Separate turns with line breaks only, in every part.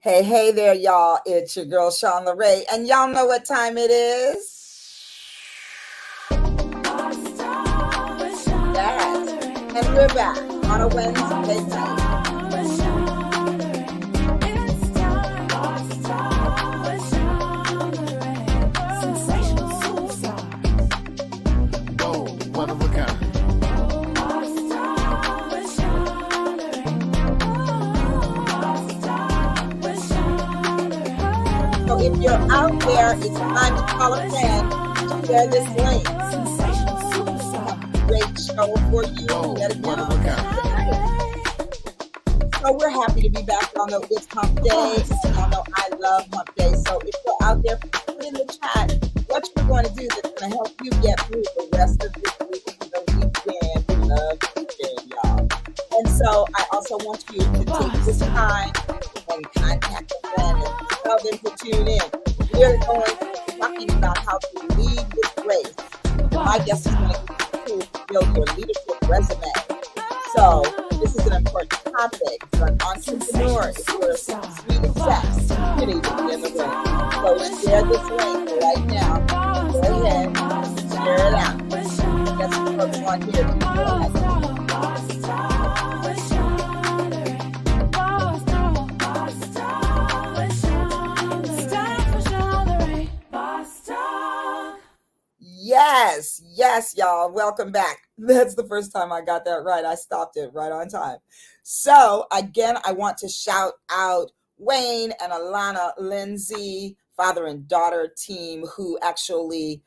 Hey there, y'all. It's your girl, Shawn LaRae, and y'all know what time it is. Yes. And we're back on a Wednesday night.
One of a kind.
So if you're out there, it's time to call a friend to share this link. Great show for you. Yet
One of
again.
a kind.
So we're happy to be back on the It's Hump Day. Y'all know I love Hump Day. So if you're out there, put in the chat what you're going to do that's going to help you get through the rest of this week to the weekend. We love the weekend, y'all. And so I also want you to take this time and contact a friend and tell them to tune in. We're going to be talking about how to lead with grace. My guest is going to give you tools to build your leadership resume. So this is an important topic for an entrepreneur. If you're a sweet success, you need to be in the room. So share this link right now. Go ahead, share it out. Get some folks on here to go ahead. Yes, y'all. Welcome back. That's the first time I got that right. I stopped it right on time. So again, I want to shout out Wayne and Alana Lindsay, father and daughter team, who actually,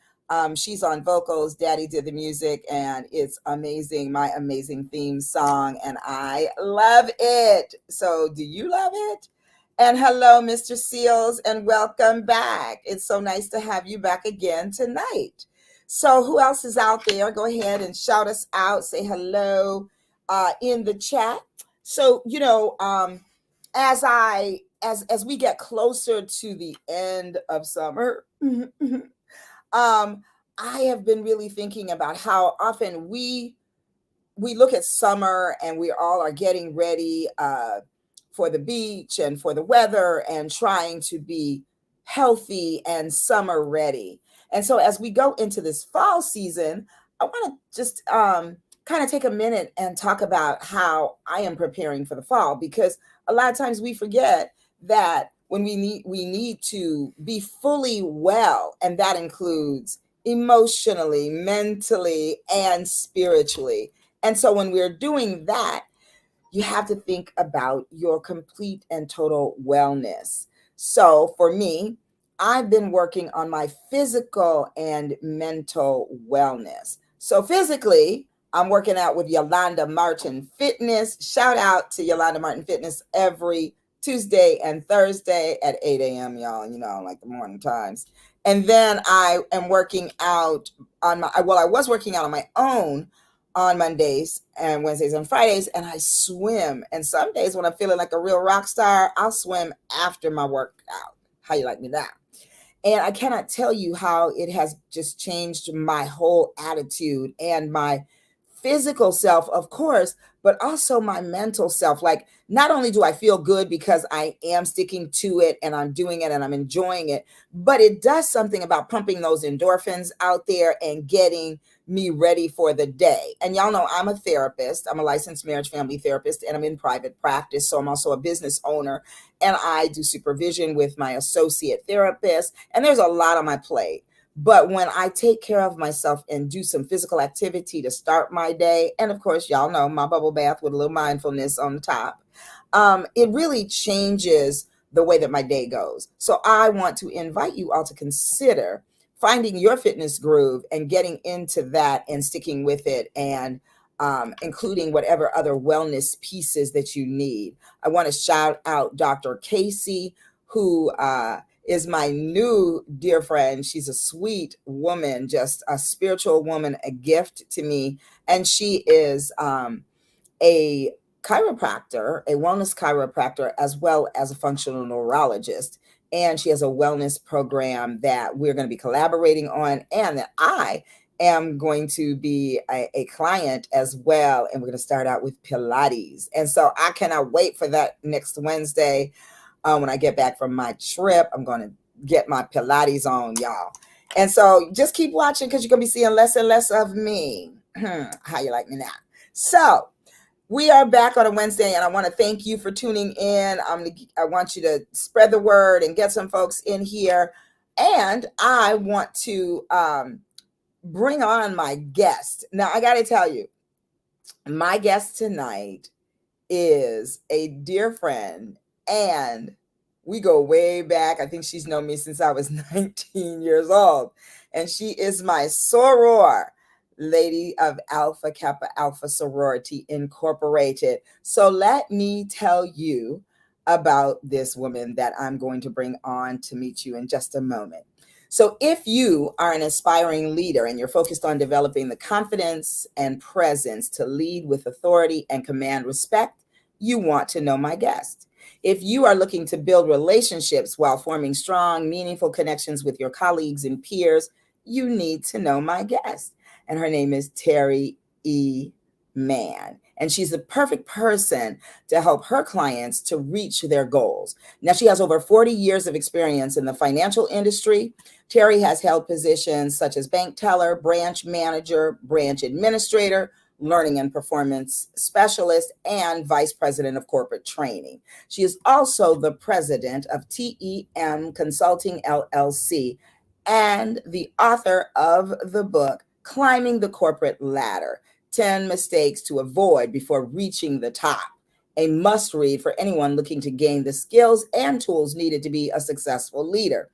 she's on vocals, Daddy did the music, and it's amazing, my amazing theme song, and I love it. So do you love it? And hello, Mr. Seals, and welcome back. It's so nice to have you back again tonight. So who else is out there? Go ahead and shout us out. Say hello in the chat. So, as we get closer to the end of summer, I have been really thinking about how often we look at summer and we all are getting ready for the beach and for the weather and trying to be healthy and summer ready. And so as we go into this fall season, I want to just kind of take a minute and talk about how I am preparing for the fall, because a lot of times we forget that when we need to be fully well, and that includes emotionally, mentally, and spiritually. And so when we're doing that, you have to think about your complete and total wellness. So for me, I've been working on my physical and mental wellness. So physically, I'm working out with Yolanda Martin Fitness. Shout out to Yolanda Martin Fitness every Tuesday and Thursday at 8 a.m., y'all, like the morning times. And then I am working out I was working out on my own on Mondays and Wednesdays and Fridays, and I swim. And some days when I'm feeling like a real rock star, I'll swim after my workout. How you like me now? And I cannot tell you how it has just changed my whole attitude and my physical self, of course, but also my mental self. Like, not only do I feel good because I am sticking to it and I'm doing it and I'm enjoying it, but it does something about pumping those endorphins out there and getting me ready for the day. And y'all know I'm a therapist. I'm a licensed marriage family therapist, and I'm in private practice. So I'm also a business owner, and I do supervision with my associate therapist. And there's a lot on my plate. But when I take care of myself and do some physical activity to start my day, and of course, y'all know my bubble bath with a little mindfulness on the top, it really changes the way that my day goes. So I want to invite you all to consider finding your fitness groove and getting into that and sticking with it, and including whatever other wellness pieces that you need. I want to shout out Dr. Casey, who is my new dear friend. She's a sweet woman, just a spiritual woman, a gift to me. And she is a chiropractor, a wellness chiropractor, as well as a functional neurologist. And she has a wellness program that we're going to be collaborating on, and that I am going to be a client as well. And we're going to start out with Pilates. And so I cannot wait for that next Wednesday. When I get back from my trip, I'm going to get my Pilates on, y'all. And so just keep watching because you're going to be seeing less and less of me. How you like me now? So we are back on a Wednesday, and I want to thank you for tuning in. I want you to spread the word and get some folks in here. And I want to bring on my guest. Now, I got to tell you, my guest tonight is a dear friend, and we go way back. I think she's known me since I was 19 years old, and she is my soror, Lady of Alpha Kappa Alpha Sorority Incorporated. So let me tell you about this woman that I'm going to bring on to meet you in just a moment. So if you are an aspiring leader and you're focused on developing the confidence and presence to lead with authority and command respect, you want to know my guest. If you are looking to build relationships while forming strong, meaningful connections with your colleagues and peers, you need to know my guest. And her name is Terry E. Mann. And she's the perfect person to help her clients to reach their goals. Now, she has over 40 years of experience in the financial industry. Terry has held positions such as bank teller, branch manager, branch administrator, learning and performance specialist, and vice president of corporate training. She is also the president of TEM Consulting LLC and the author of the book, Climbing the Corporate Ladder, 10 Mistakes to Avoid Before Reaching the Top, a must read for anyone looking to gain the skills and tools needed to be a successful leader.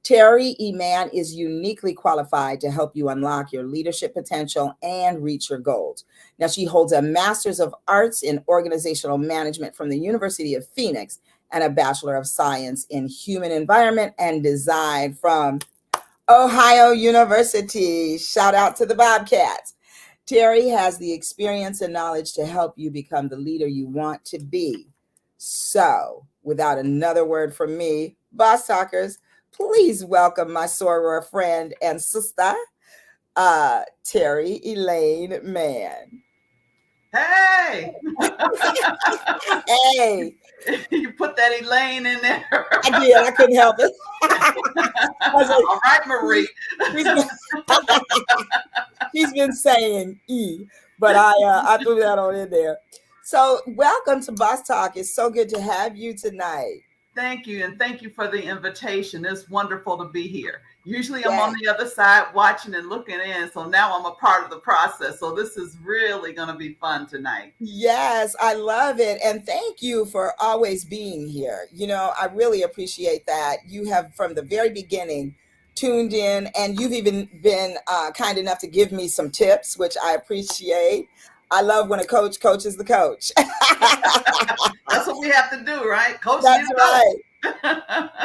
Terry E. Mann is uniquely qualified to help you unlock your leadership potential and reach your goals. Now, she holds a Master's of Arts in Organizational Management from the University of Phoenix and a Bachelor of Science in Human Environment and Design from Ohio University. Shout out to the Bobcats. Terry has the experience and knowledge to help you become the leader you want to be. So, without another word from me, Boss Talkers, please welcome my soror friend and sister, Terry Elaine Mann.
Hey!
Hey!
You put that Elaine in there.
I did. I couldn't help it.
All right, Marie.
She's been saying E, but I threw that on in there. So welcome to Boss Talk. It's so good to have you tonight.
Thank you, and thank you for the invitation. It's wonderful to be here. Usually I'm on the other side watching and looking in, so now I'm a part of the process. So this is really going to be fun tonight.
Yes, I love it. And thank you for always being here. You know, I really appreciate that. You have, from the very beginning, tuned in, and you've even been kind enough to give me some tips, which I appreciate. I love when a coach coaches the coach.
That's what we have to do, right? Coach.
That's right.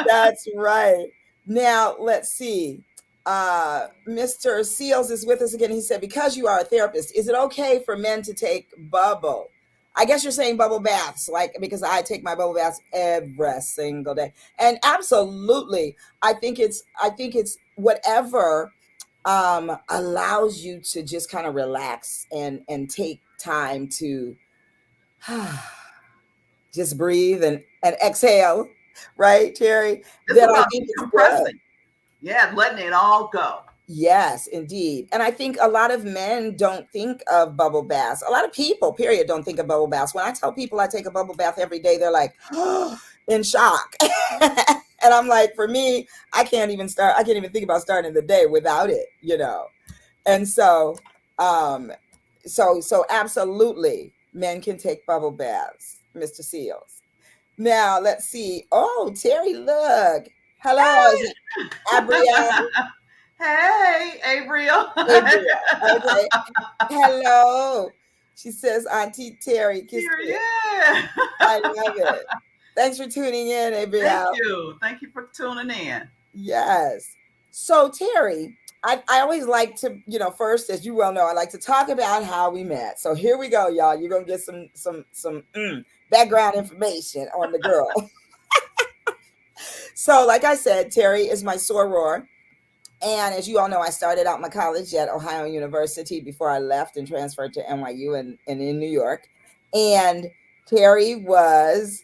That's right. Now, let's see. Mr. Seals is with us again. He said, because you are a therapist, is it okay for men to take bubble? I guess you're saying bubble baths, like, because I take my bubble baths every single day. And absolutely, I think it's whatever allows you to just kind of relax and take time to just breathe and exhale, right, Terry?
It's about decompressing. Yeah, letting it all go.
Yes, indeed. And I think a lot of men don't think of bubble baths. A lot of people, period, don't think of bubble baths. When I tell people I take a bubble bath every day, they're like, oh, in shock. And I'm like, for me, I can't even think about starting the day without it, you know. And so so absolutely, men can take bubble baths, Mr. Seals. Now, let's see. Oh, Terry, look. Hello,
Hey.
Abrielle.
Hey, Abrielle.
Okay. Hello. She says, Auntie Terry. Kiss me.
Yeah.
I love it. Thanks for tuning in, Abrielle.
Thank you. Thank you for tuning in.
Yes. So, Terry, I always like to, first, as you well know, I like to talk about how we met. So here we go, y'all. You're going to get some background information on the girl. So, like I said, Terry is my soror. And as you all know, I started out my college at Ohio University before I left and transferred to NYU and in New York. And Terry was,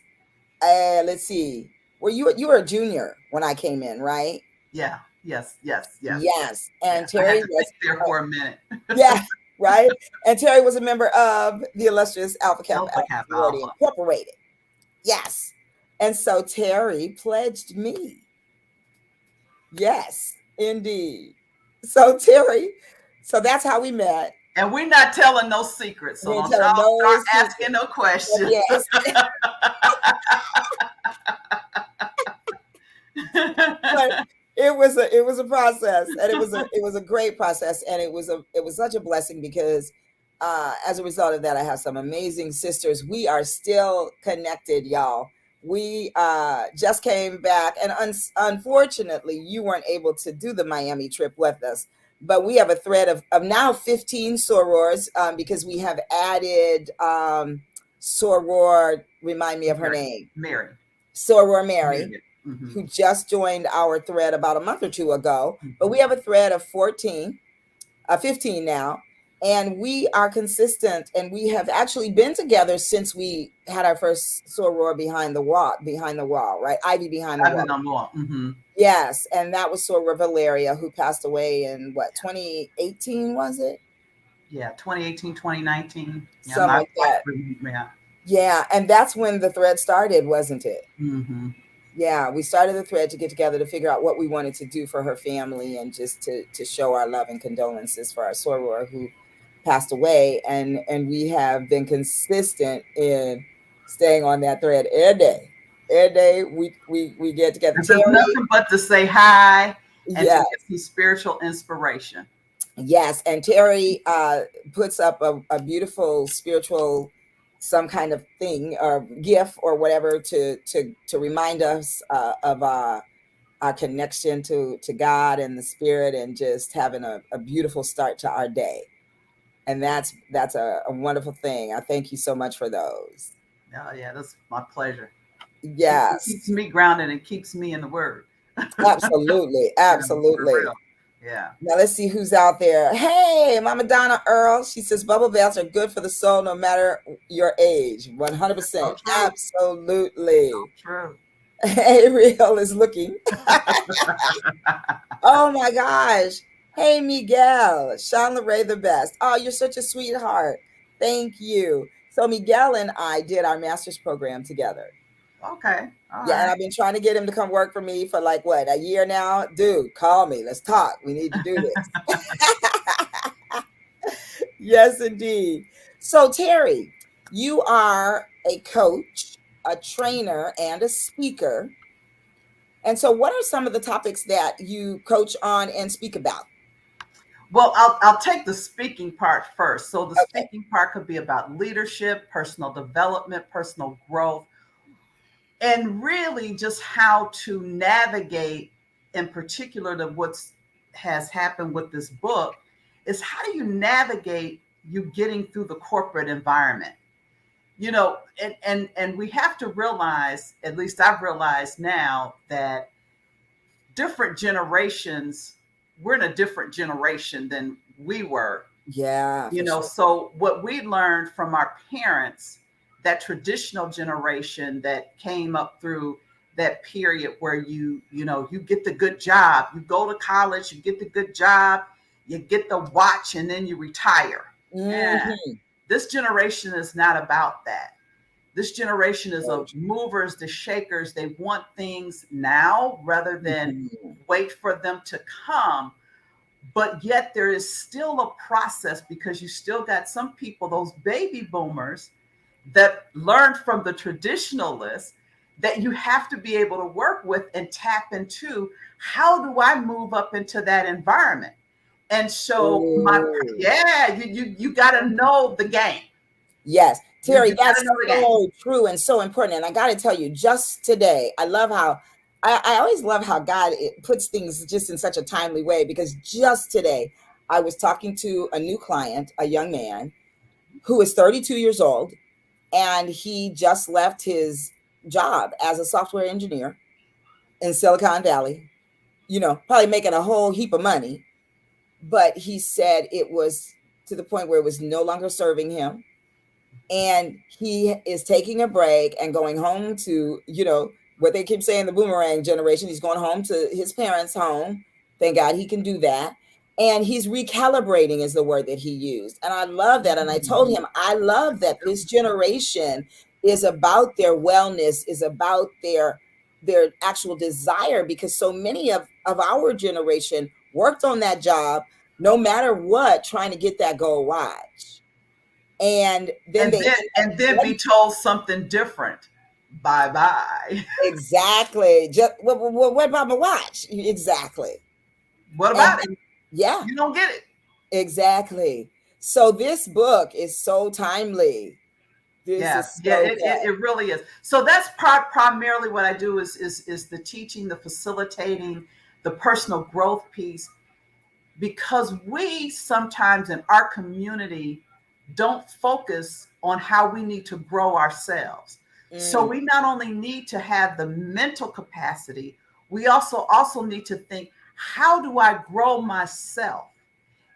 let's see, Well, you were a junior when I came in, right?
Yeah. Yes. Yes. Yes.
Yes. And
Yes. I had
Terry
to think
was,
there for a minute.
yeah, right. And Terry was a member of the illustrious Alpha Kappa
Alpha
Alpha
Kappa
Sorority
Alpha.
Incorporated. Yes. And so Terry pledged me. Yes, indeed. So Terry, so that's how we met.
And we're not telling no secrets, so
We ain't
don't
telling
y'all
no
start
secret.
asking no
But
questions.
yes, but it was a process, and it was a great process, and it was such a blessing because as a result of that, I have some amazing sisters. We are still connected, y'all. We just came back, and unfortunately, you weren't able to do the Miami trip with us. But we have a thread of now 15 sorors because we have added soror. Remind me of her name,
Mary.
Soror Mary,
Mm-hmm.
who just joined our thread about a month or two ago.
Mm-hmm.
But we have a thread of 15 now, and we are consistent, and we have actually been together since we had our first soror behind the wall, right? Ivy behind the wall.
Mm-hmm.
Yes, and that was Soror Valeria, who passed away in what, 2018 was it?
Yeah, 2018, 2019. Yeah,
Something like that.
Yeah.
Yeah, and that's when the thread started, wasn't it?
Mm-hmm.
Yeah, we started the thread to get together to figure out what we wanted to do for her family and just to show our love and condolences for our soror who passed away. And we have been consistent in staying on that thread every day. Every day we get together.
There's nothing but to say hi and to
Yes,
get some spiritual inspiration.
yes. And Terry puts up a beautiful spiritual some kind of thing or gift or whatever to remind us of our connection to God and the Spirit, and just having a beautiful start to our day. And that's a wonderful thing. I thank you so much for those.
Oh, yeah, that's my pleasure. It keeps
Yes,
me grounded and keeps me in the Word.
absolutely,
For
absolutely.
real. Yeah.
Now let's see who's out there. Hey, Mama Donna Earl. She says bubble baths are good for the soul, no matter your age. 100%.
So true.
Absolutely.
So true.
Ariel is looking. Oh my gosh. Hey, Miguel. Sean LeRae, the best. Oh, you're such a sweetheart. Thank you. So Miguel and I did our master's program together.
Okay. All
Yeah, and
right.
I've been trying to get him to come work for me for like what, a year now? Dude, call me. Let's talk. We need to do this. Yes, indeed. So Terry, you are a coach, a trainer, and a speaker. And so what are some of the topics that you coach on and speak about?
Well, I'll take the speaking part first. So the
Okay.
speaking part could be about leadership, personal development, personal growth, and really just how to navigate, in particular, to what's has happened with this book, is how do you navigate you getting through the corporate environment? You know, and we have to realize, at least I've realized now, that different generations, we're in a different generation than we were.
Yeah,
You
for
know,
sure.
so what we learned from our parents, that traditional generation that came up through that period where you know, you get the good job, you go to college, you get the good job, you get the watch, and then you retire. Yeah.
Hmm.
This generation is not about that. This generation is
Very
of
true.
movers, the shakers. They want things now rather than
Mhm.
wait for them to come. But yet there is still a process, because you still got some people, those baby boomers, that learned from the traditionalists, that you have to be able to work with and tap into. How do I move up into that environment? And so
Ooh.
yeah, you got to know the game.
Yes, Terry,
You got to
that's
know the game.
so true and so important. And I got to tell you, just today, I love how I always love how God puts things just in such a timely way. Because just today, I was talking to a new client, a young man who is 32 years old, and he just left his job as a software engineer in Silicon Valley. You know, probably making a whole heap of money, but he said it was to the point where it was no longer serving him, and he is taking a break and going home to, you know, what they keep saying, the boomerang generation. He's going home to his parents' home. Thank God he can do that. And he's recalibrating is the word that he used. And I love that. And I told him, I love that this generation is about their wellness, is about their actual desire, because so many of our generation worked on that job, no matter what, trying to get that gold watch. And then
and then be told something different. Bye bye.
exactly. Just what about my watch? Exactly.
What
And
about it?
yeah,
You don't get it.
exactly. So this book is so timely. This
Yeah,
is
yeah,
so
it really is. So that's primarily what I do is the teaching, the facilitating, the personal growth piece, because we sometimes in our community don't focus on how we need to grow ourselves.
good.
So we not only need to have the mental capacity, we also need to think, how do I grow myself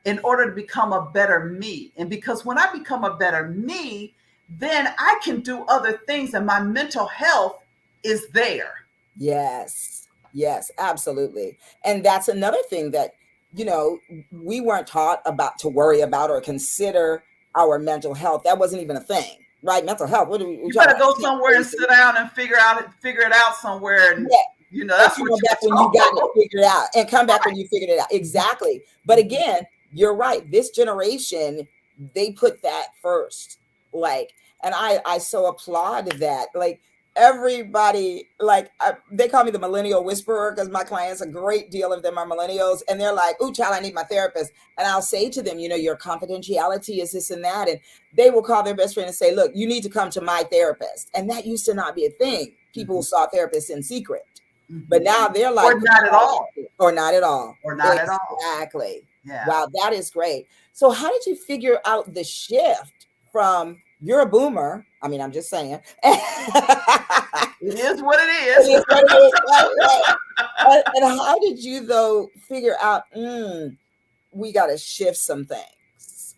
in order to become a better me? And because when I become a better me, then I can do other things and my mental health is there.
Yes, yes, absolutely. And that's another thing that, you know, we weren't taught about to worry about or consider our mental health. That wasn't even a thing, right? Mental health. What are we
You
talking
better
about?
go somewhere and sit down and figure it out somewhere. And
Yeah. And
that's
come
what you
back when
were
you got it
told.
figured out. And come back when
Right.
you figured it out. Exactly. But again, you're right. This generation, they put that first. Like, and I so applaud that. Like everybody, like they call me the millennial whisperer because my clients, a great deal of them are millennials, and they're like, "Ooh, child, I need my therapist." And I'll say to them, you know, your confidentiality is this and that, and they will call their best friend and say, "Look, you need to come to my therapist." And that used to not be a thing. People saw therapists in secret. But now they're like,
Or not at all.
or not at all.
Or not at all.
Exactly.
Yeah.
Wow, that is great. So, how did you figure out the shift from you're a boomer? I mean, I'm just saying.
It is what it
It
is.
is what it is, right, right. And how did you, though, figure out, we got to shift some things?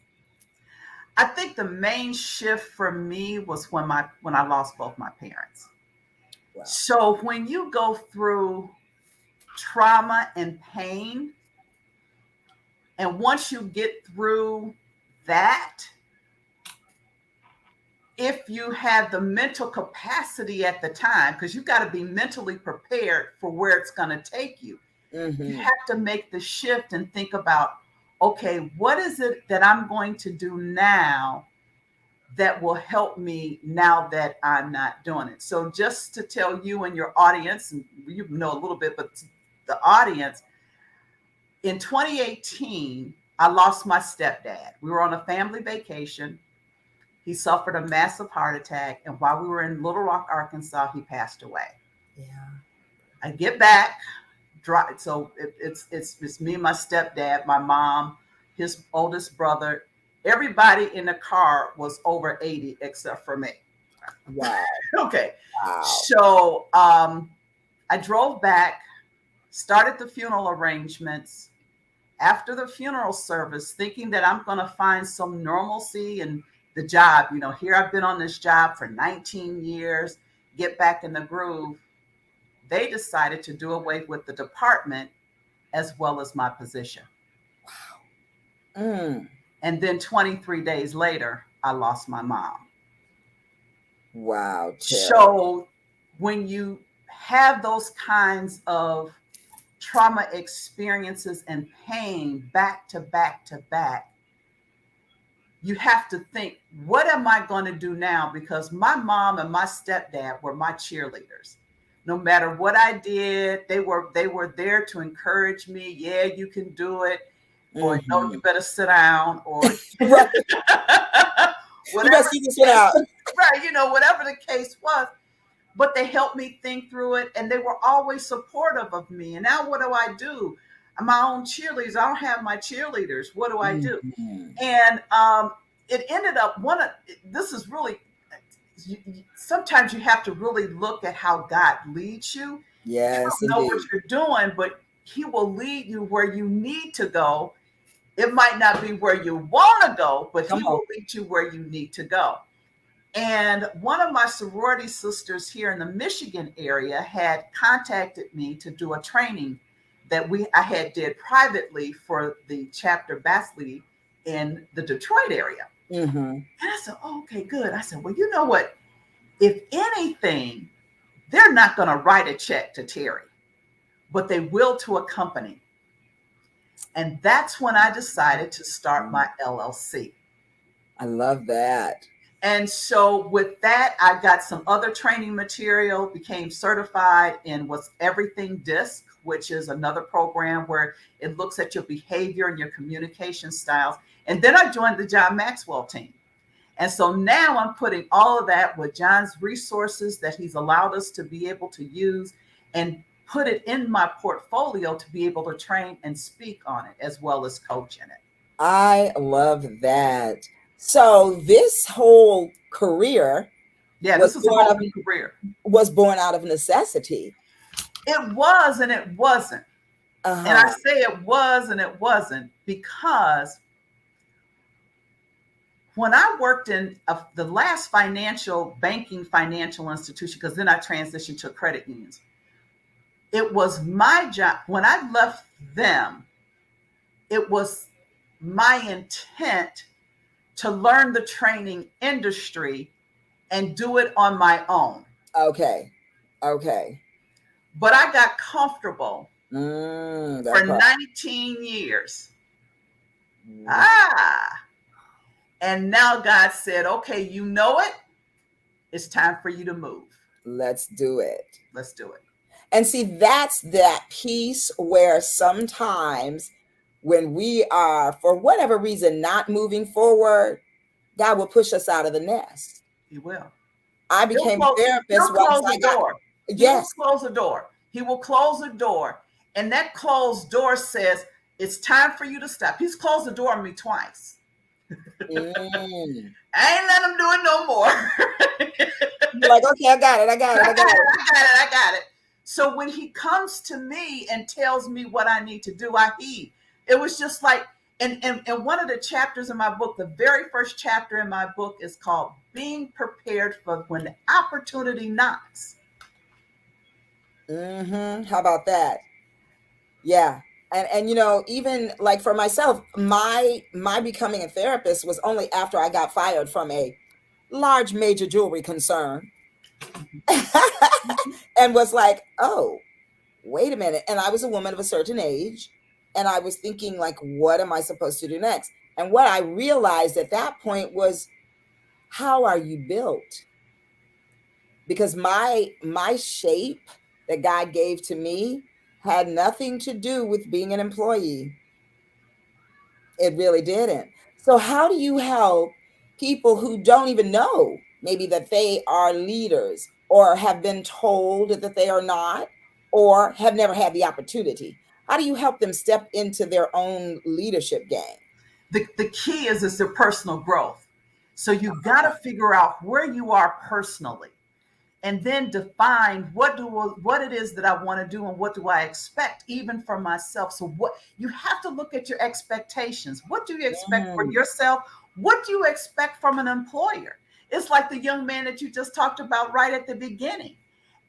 I think the main shift for me was when I lost both my parents.
Wow.
So when you go through trauma and pain, and once you get through that, if you have the mental capacity at the time, because you've got to be mentally prepared for where it's going to take you, you have to make the shift and think about, okay, what is it that I'm going to do now that will help me now that I'm not doing it? So just to tell you and your audience, and you know a little bit, but the audience, in 2018, I lost my stepdad. We were on a family vacation. He suffered a massive heart attack, and while we were in Little Rock, Arkansas, he passed away.
Yeah.
I get back, so it's me and my stepdad, my mom, his oldest brother. Everybody in the car was over 80 except for me.
Wow.
Okay.
Wow.
So I drove back, started the funeral arrangements. After the funeral service, thinking that I'm going to find some normalcy in the job. You know, here I've been on this job for 19 years, get back in the groove. They decided to do away with the department as well as my position.
Wow.
And then 23 days later, I lost my mom.
Wow. Terry.
So when you have those kinds of trauma experiences and pain back to back to back, you have to think, what am I going to do now? Because my mom and my stepdad were my cheerleaders. No matter what I did, they were there to encourage me. Yeah, you can do it. Or no, you better sit down. Or
Right.
whatever.
You sit out.
Right, you know, whatever the case was. But they helped me think through it, and they were always supportive of me. And now what do? I'm my own cheerleaders. I don't have my cheerleaders. What do I do? And it ended up this is really, sometimes you have to really look at how God leads you.
Yes,
you don't know what you're doing, but he will lead you where you need to go. It might not be where you want to go, but he will lead you where you need to go. And one of my sorority sisters here in the Michigan area had contacted me to do a training that I had did privately for the chapter Basley in the Detroit area.
Mm-hmm.
And I said, oh, okay, good. I said, well, you know what? If anything, they're not going to write a check to Terry, but they will to a company. And that's when I decided to start my LLC.
I love that.
And so with that, I got some other training material, became certified in What's Everything DISC, which is another program where it looks at your behavior and your communication styles. And then I joined the John Maxwell team. And so now I'm putting all of that with John's resources that he's allowed us to be able to use and put it in my portfolio to be able to train and speak on it as well as coach in it.
I love that. So this whole career,
this is a whole new career,
was born out of necessity.
It was and it wasn't. And I say it was and it wasn't because when I worked in the last banking financial institution, because then I transitioned to credit unions, it was my job. When I left them, it was my intent to learn the training industry and do it on my own.
Okay.
But I got comfortable for 19 years. And now God said, okay, you know it. It's time for you to move.
Let's do it.
And
see, that's that piece where sometimes when we are, for whatever reason, not moving forward, God will push us out of the nest.
He will.
I became a therapist once I got. Yes.
He will close the door. He will close the door. And that closed door says, it's time for you to stop. He's closed the door on me twice. I ain't let him do it no more.
You're like, okay, I got it.
So when he comes to me and tells me what I need to do, I heed. It was just like, and one of the chapters in my book, the very first chapter in my book is called Being Prepared for When the Opportunity Knocks.
How about that? Yeah. And even like for myself, my becoming a therapist was only after I got fired from a large major jewelry concern and was like, oh, wait a minute. And I was a woman of a certain age. And I was thinking, like, what am I supposed to do next? And what I realized at that point was, how are you built? Because my shape that God gave to me had nothing to do with being an employee. It really didn't. So how do you help people who don't even know maybe that they are leaders or have been told that they are not or have never had the opportunity? How do you help them step into their own leadership game?
The key is their personal growth. So you've got to figure out where you are personally and then define what it is that I want to do and what do I expect even from myself. So what you have to look at your expectations. What do you expect for yourself? What do you expect from an employer? It's like the young man that you just talked about right at the beginning.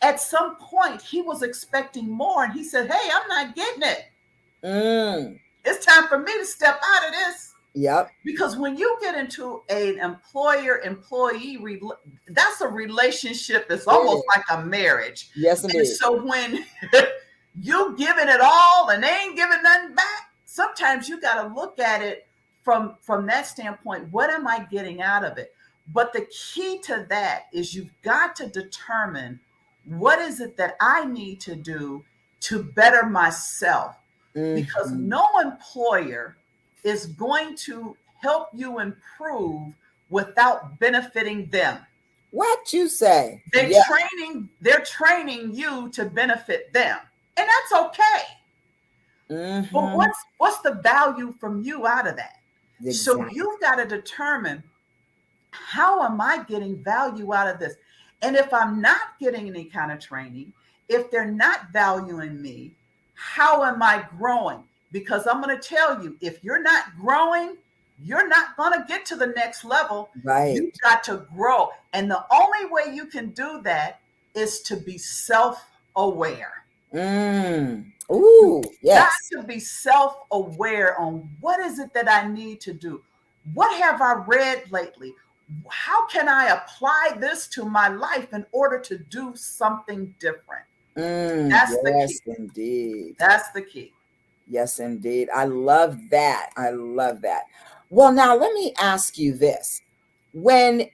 At some point, he was expecting more and he said, hey, I'm not getting it. It's time for me to step out of this.
Yep.
Because when you get into an employer-employee, that's a relationship that's almost like a marriage.
Yes, indeed.
And so when you giving it all and they ain't giving nothing back, sometimes you got to look at it from that standpoint. What am I getting out of it? But the key to that is you've got to determine what is it that I need to do to better myself? Because no employer is going to help you improve without benefiting them.
What you say?
They're training you to benefit them. And that's okay. But what's the value from you out of that? Exactly. So you've got to determine, how am I getting value out of this? And if I'm not getting any kind of training, if they're not valuing me, how am I growing? Because I'm going to tell you, if you're not growing, you're not going to get to the next level.
Right.
You've got to grow. And the only way you can do that is to be self-aware.
Ooh,
Got
yes.
to be self-aware on what is it that I need to do? What have I read lately? How can I apply this to my life in order to do something different? That's the
Yes,
key.
indeed.
That's the key.
Yes, indeed. I love that. I love that. Well, now let me ask you this. When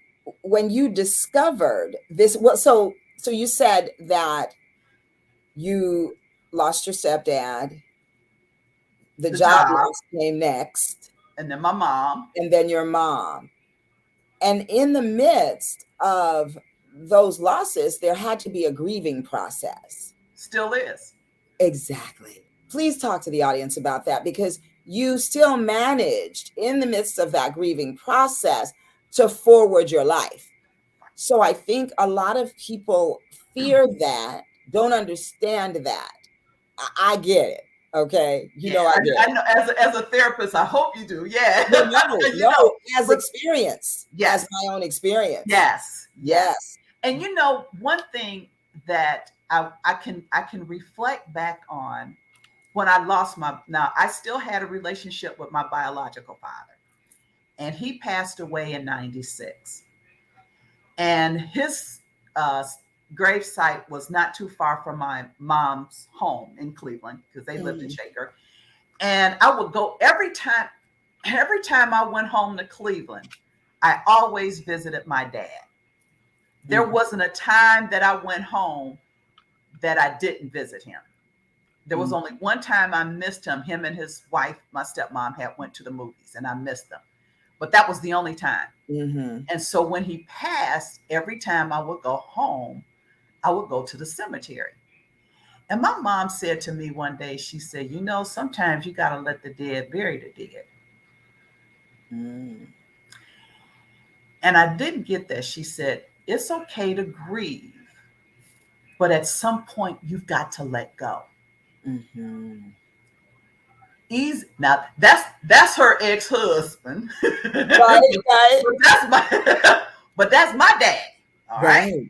you discovered this, well, so you said that you lost your stepdad, the
The
job
job,
loss came next,
and then my mom.
and then your mom. And in the midst of those losses, there had to be a grieving process.
Still is.
Exactly. Please talk to the audience about that, because you still managed in the midst of that grieving process to forward your life. So I think a lot of people fear that, don't understand that. I get it. Okay.
Yeah,
I get
I
it.
know. As a therapist, I hope you do. Yeah,
No, as
But
experience,
yes,
as my own experience.
yes, yes.
Yes.
And one thing that I can reflect back on when I lost now I still had a relationship with my biological father, and he passed away in '96. And his uh, grave site was not too far from my mom's home in Cleveland, because they lived in Shaker. And I would go every time I went home to Cleveland, I always visited my dad. There wasn't a time that I went home that I didn't visit him. There was only one time I missed him. Him and his wife, my stepmom, had went to the movies, and I missed them. But that was the only time. And so when he passed, every time I would go home, I would go to the cemetery. And my mom said to me one day, she said, sometimes you got to let the dead bury the dead. And I didn't get that. She said, it's okay to grieve, but at some point you've got to let go. Easy. Now that's her ex-husband.
Right.
But that's my dad. All right.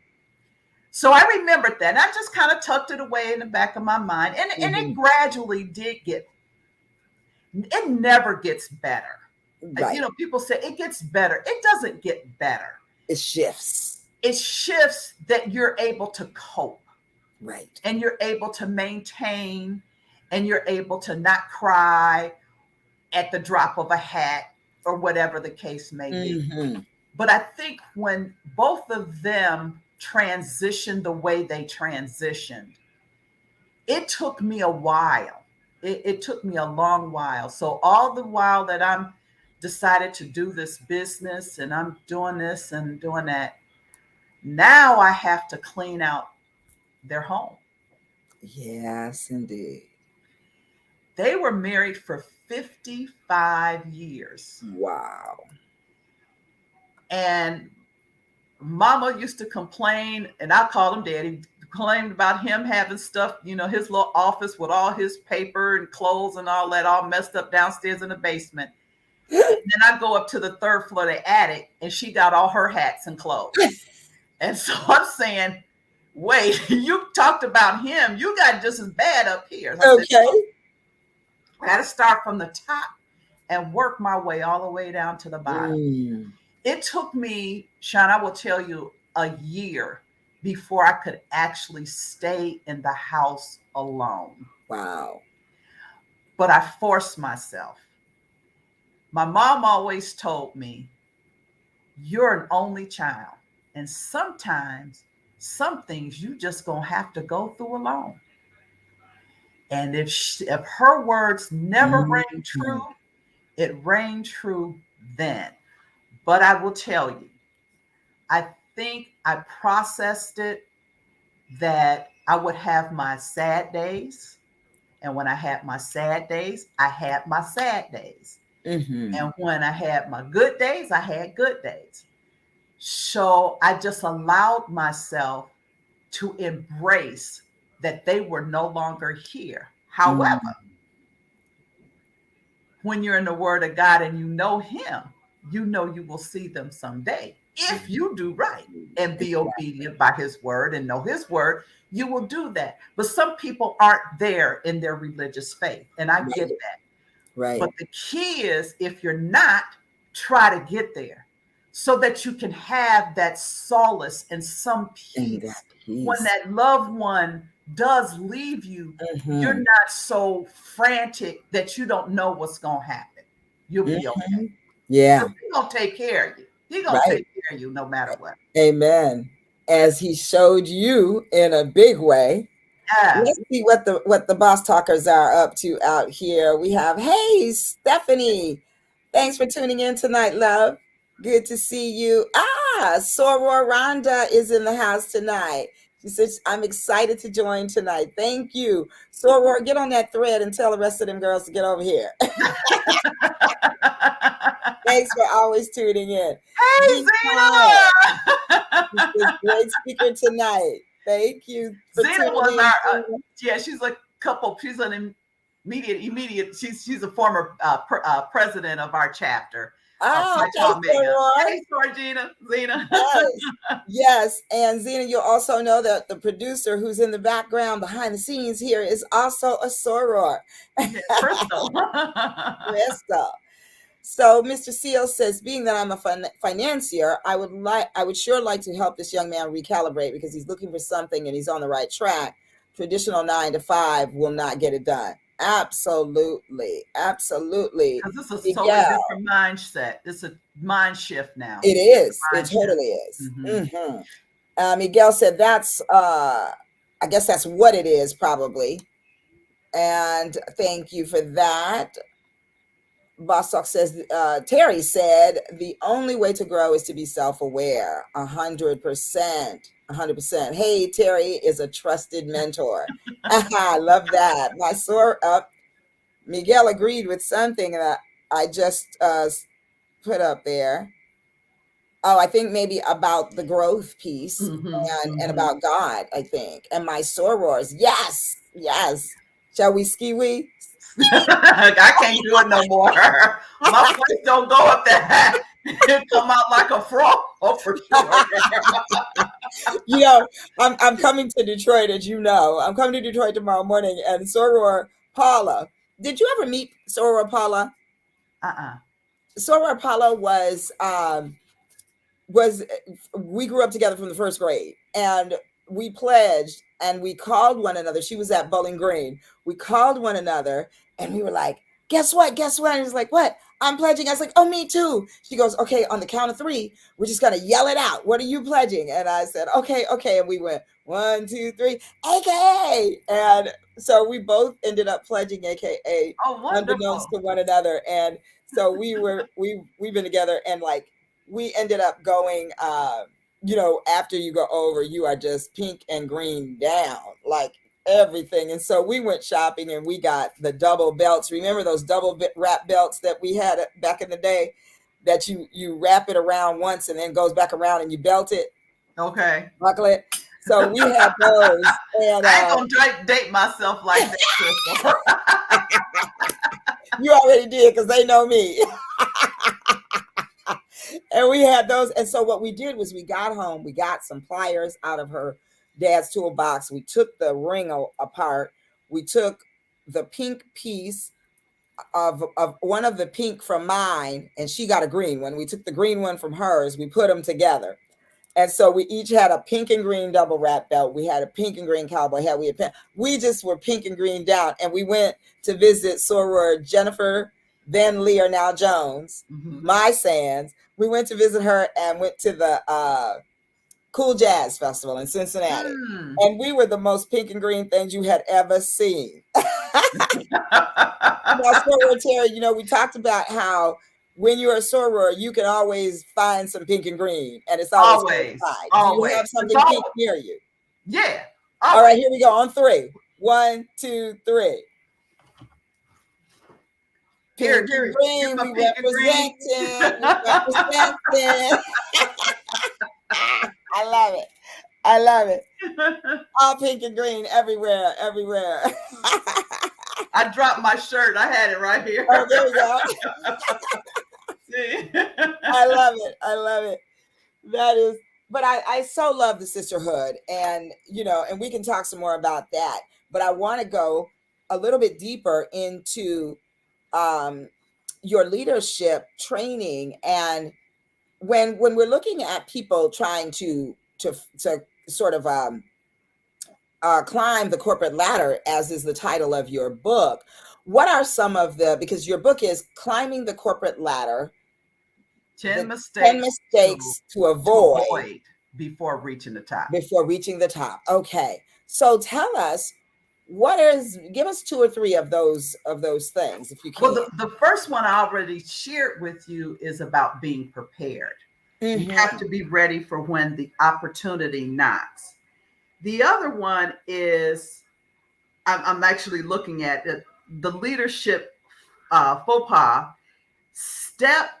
So I remembered that. And I just kind of tucked it away in the back of my mind. And it gradually it never gets better. Right. People say it gets better. It doesn't get better.
It shifts.
It shifts that you're able to cope.
Right.
And you're able to maintain, and you're able to not cry at the drop of a hat or whatever the case may be. But I think when both of them transitioned the way they transitioned, it took me a while. It took me a long while. So all the while that I'm decided to do this business, and I'm doing this and doing that, now I have to clean out their home.
Yes, indeed.
They were married for 55 years.
Wow.
And Mama used to complain, and I called him Daddy, complained about him having stuff, his little office with all his paper and clothes and all that all messed up downstairs in the basement. And then I go up to the third floor, the attic, and she got all her hats and clothes. And so I'm saying, wait, you talked about him. You got just as bad up here. So I said, I got to start from the top and work my way all the way down to the bottom. It took me, Sean, I will tell you, a year before I could actually stay in the house alone.
Wow.
But I forced myself. My mom always told me, you're an only child. And sometimes some things you just gonna have to go through alone. And if her words never rang true, it rang true then. But I will tell you, I think I processed it that I would have my sad days. And when I had my sad days, I had my sad days. And when I had my good days, I had good days. So I just allowed myself to embrace that they were no longer here. However, when you're in the Word of God and you know Him, you know you will see them someday. If you do right and be obedient by His Word and know His Word, you will do that. But some people aren't there in their religious faith, and I get that.
Right.
But the key is, if you're not, try to get there so that you can have that solace and some peace. When that loved one does leave you, you're not so frantic that you don't know what's going to happen. You'll be okay.
Yeah.
He's going to take care of you. He's going to take care of you no matter what.
Amen. As He showed you in a big way.
Yeah.
Let's see what the boss talkers are up to out here. We have, hey, Stephanie. Thanks for tuning in tonight, love. Good to see you. Soror Rhonda is in the house tonight. She says, I'm excited to join tonight. Thank you. Soror, get on that thread and tell the rest of them girls to get over here. Thanks for always tuning in.
Hey, Zena!
Great speaker tonight. Thank you.
Zena was our, she's a couple. She's an immediate. She's a former president of our chapter.
Okay,
hey, Georgina, Zena.
Yes, and Zena, you'll also know that the producer who's in the background behind the scenes here is also a soror.
Crystal.
Crystal. So Mr. Seal says, being that I'm a financier, I would sure like to help this young man recalibrate because he's looking for something and he's on the right track. Traditional 9 to 5 will not get it done. Absolutely.
Because this is a totally different mindset. It's a mind shift now.
It is. It totally is. Miguel said that's, I guess that's what it is probably. And thank you for that. Bostock says, Terry said, the only way to grow is to be self-aware. 100%. 100%. Hey, Terry is a trusted mentor. I love that. Miguel agreed with something that I just put up there. Oh, I think maybe about the growth piece and about God, I think. And my sorors. Yes. Shall we ski-wee?
I can't do it no more. My voice don't go up that high. It come out like a frog for sure.
I'm coming to Detroit, as you know. I'm coming to Detroit tomorrow morning, and Soror Paula. Did you ever meet Soror Paula? Soror Paula was we grew up together from the first grade, and we pledged and we called one another. She was at Bowling Green. We called one another and we were like, guess what? And he was like, what? I'm pledging. I was like, oh, me too. She goes, okay, on the count of 3, we're just going to yell it out. What are you pledging? And I said, okay. And we went 1, 2, 3, AKA. And so we both ended up pledging AKA unbeknownst to one another. And so we've been together, and like, we ended up going, after you go over, you are just pink and green down, like everything. And so we went shopping and we got the double belts. Remember those double wrap belts that we had back in the day, that you wrap it around once and then goes back around and you belt it?
Okay.
Buckle it. So we had those. And
I ain't gonna date myself like that.
You already did, because they know me. And we had those. And so what we did was we got home, we got some pliers out of her dad's toolbox. We took the ring apart. We took the pink piece of one of the pink from mine, and she got a green one. We took the green one from hers. We put them together. And so we each had a pink and green double wrap belt. We had a pink and green cowboy hat. We just were pink and green down. And we went to visit soror Jennifer, then Leah, now Jones, my Sands. We went to visit her and went to the Cool Jazz Festival in Cincinnati. And we were the most pink and green things you had ever seen. Soror Terry, we talked about how when you're a soror, you can always find some pink and green, and it's always. Do you have something pink near you?
Yeah.
All right, here we go on 3. 1, 2, 3. Pink and green, we representing. I love it. All pink and green everywhere.
I dropped my shirt. I had it right here.
Oh, there we go.
See?
I love it. I love it. That is, but I so love the sisterhood, and and we can talk some more about that. But I want to go a little bit deeper into um, your leadership training, and when we're looking at people trying to sort of climb the corporate ladder, as is the title of your book. What are some of because your book is Climbing the Corporate Ladder,
10
10
mistakes
mistakes to
to
avoid
avoid before reaching the top.
Okay. So tell us, give us two or three of those things, if you can.
Well, the first one I already shared with you is about being prepared. You have to be ready for when the opportunity knocks. The other one is, I'm actually looking at it, the leadership faux pas: step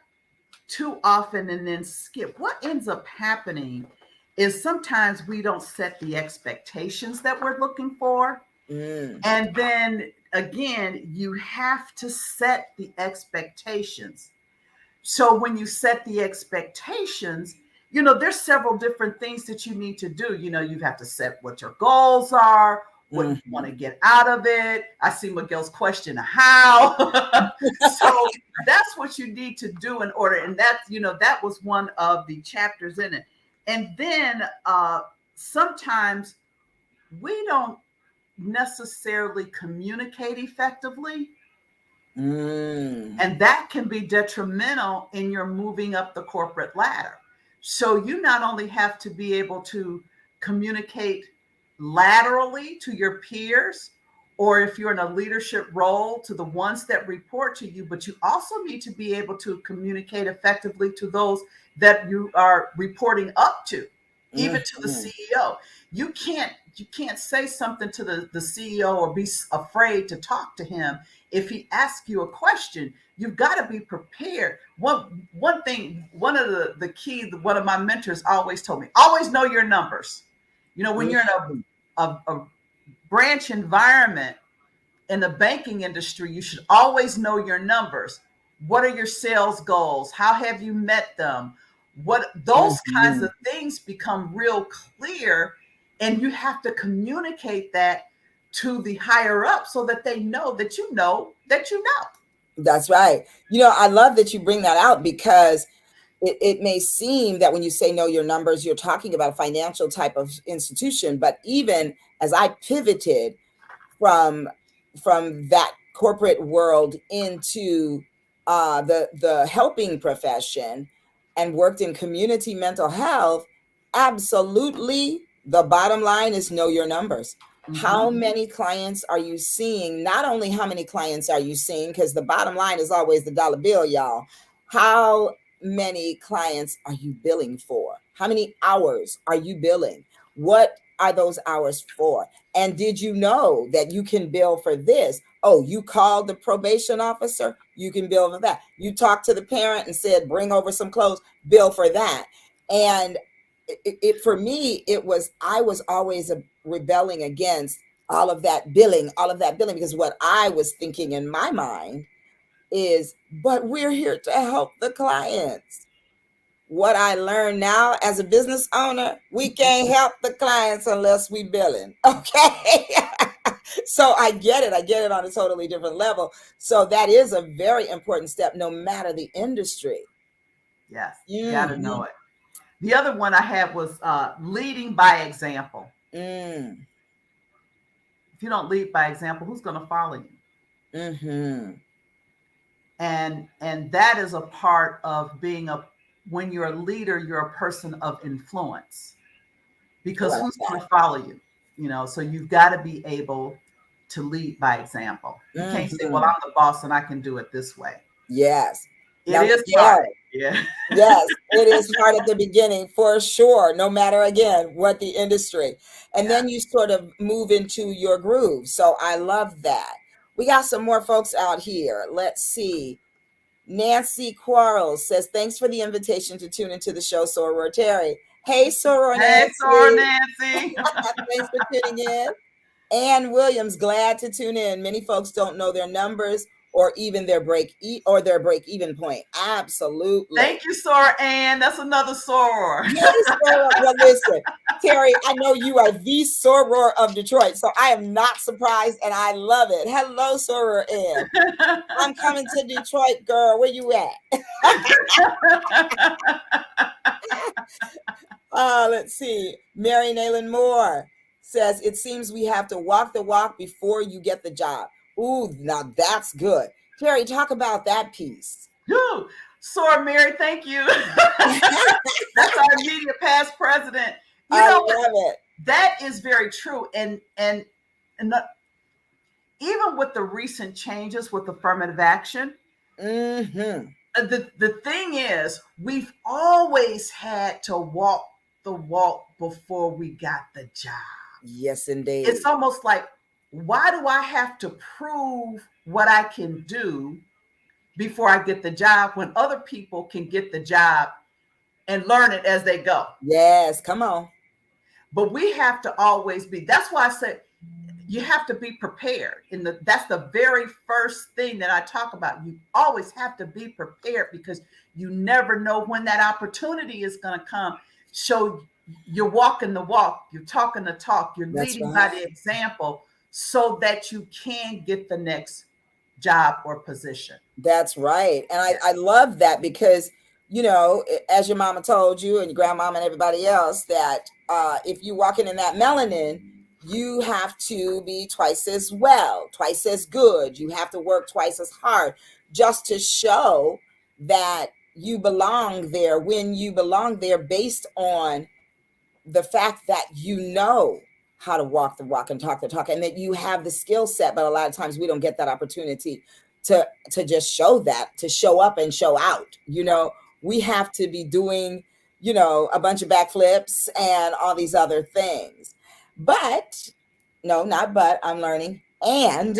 too often and then skip. What ends up happening is sometimes we don't set the expectations that we're looking for. And then again, you have to set the expectations. So when you set the expectations, there's several different things that you need to do. You have to set what your goals are, what you want to get out of it. I see Miguel's question, how. So that's what you need to do in order. And that was one of the chapters in it. And then sometimes we don't necessarily communicate effectively. And that can be detrimental in your moving up the corporate ladder. So you not only have to be able to communicate laterally to your peers, or if you're in a leadership role, to the ones that report to you, but you also need to be able to communicate effectively to those that you are reporting up to, even to the CEO. You can't say something to the CEO or be afraid to talk to him. If he asks you a question, you've got to be prepared. One thing, one of the key, one of my mentors always told me, always know your numbers. When you're in a branch environment in the banking industry, you should always know your numbers. What are your sales goals? How have you met them? What those kinds of things become real clear, and you have to communicate that to the higher up so that they know that you know that you know.
That's right. I love that you bring that out, because it may seem that when you say know your numbers, you're talking about a financial type of institution. But even as I pivoted from that corporate world into the helping profession and worked in community mental health, absolutely, the bottom line is know your numbers. How many clients are you seeing? Not only how many clients are you seeing, because the bottom line is always the dollar bill, y'all. How many clients are you billing for? How many hours are you billing? What are those hours for? And did you know that you can bill for this? Oh, you called the probation officer, you can bill for that. You talked to the parent and said, bring over some clothes, bill for that. And for me, I was always rebelling against all of that billing, because what I was thinking in my mind is, but we're here to help the clients. What I learned now as a business owner, we can't help the clients unless we billing. Okay. So I get it on a totally different level. So that is a very important step, no matter the industry.
Yes, you got to know it. The other one I had was leading by example. If you don't lead by example, who's going to follow you? And that is a part of being when you're a leader, you're a person of influence, because who's going to follow you? So you've got to be able to lead by example. You can't say, well, I'm the boss and I can do it this way.
Yes.
It is hard. Yeah.
Yes, it is hard at the beginning, for sure, no matter, again, what the industry. And then you sort of move into your groove. So I love that. We got some more folks out here. Let's see. Nancy Quarles says, thanks for the invitation to tune into the show, Soror Terry. Hey, Soror Nancy.
Hey, Soror Nancy.
Thanks for tuning in. Ann Williams, glad to tune in. Many folks don't know their numbers or even their their break even point. Absolutely.
Thank you, Sora Ann. That's another soror.
Yes, soror. Well, listen, Terry, I know you are the soror of Detroit, so I am not surprised, and I love it. Hello, soror Ann. I'm coming to Detroit, girl. Where you at? Let's see. Mary Nayland Moore says, it seems we have to walk the walk before you get the job. Ooh, now that's good. Terry, talk about that piece.
Woo! Sora Mary, thank you. That's our immediate past president.
I love it.
That is very true. And even with the recent changes with affirmative action, the thing is, we've always had to walk the walk before we got the job.
Yes, indeed.
It's almost like, why do I have to prove what I can do before I get the job when other people can get the job and learn it as they go?
Yes, come on.
But we have to always be, that's why I said you have to be prepared. That's the very first thing that I talk about. You always have to be prepared because you never know when that opportunity is going to come. So you're walking the walk, you're talking the talk, you're leading by the example so that you can get the next job or position.
That's right. And I love that because, you know, as your mama told you and your grandmama and everybody else, that if you walking in that melanin, you have to be twice as well, twice as good. You have to work twice as hard just to show that you belong there when you belong there based on the fact that you know how to walk the walk and talk the talk and that you have the skill set. But a lot of times we don't get that opportunity to just show that, to show up and show out. You know, we have to be doing, you know, a bunch of backflips and all these other things. But no, not but, I'm learning. And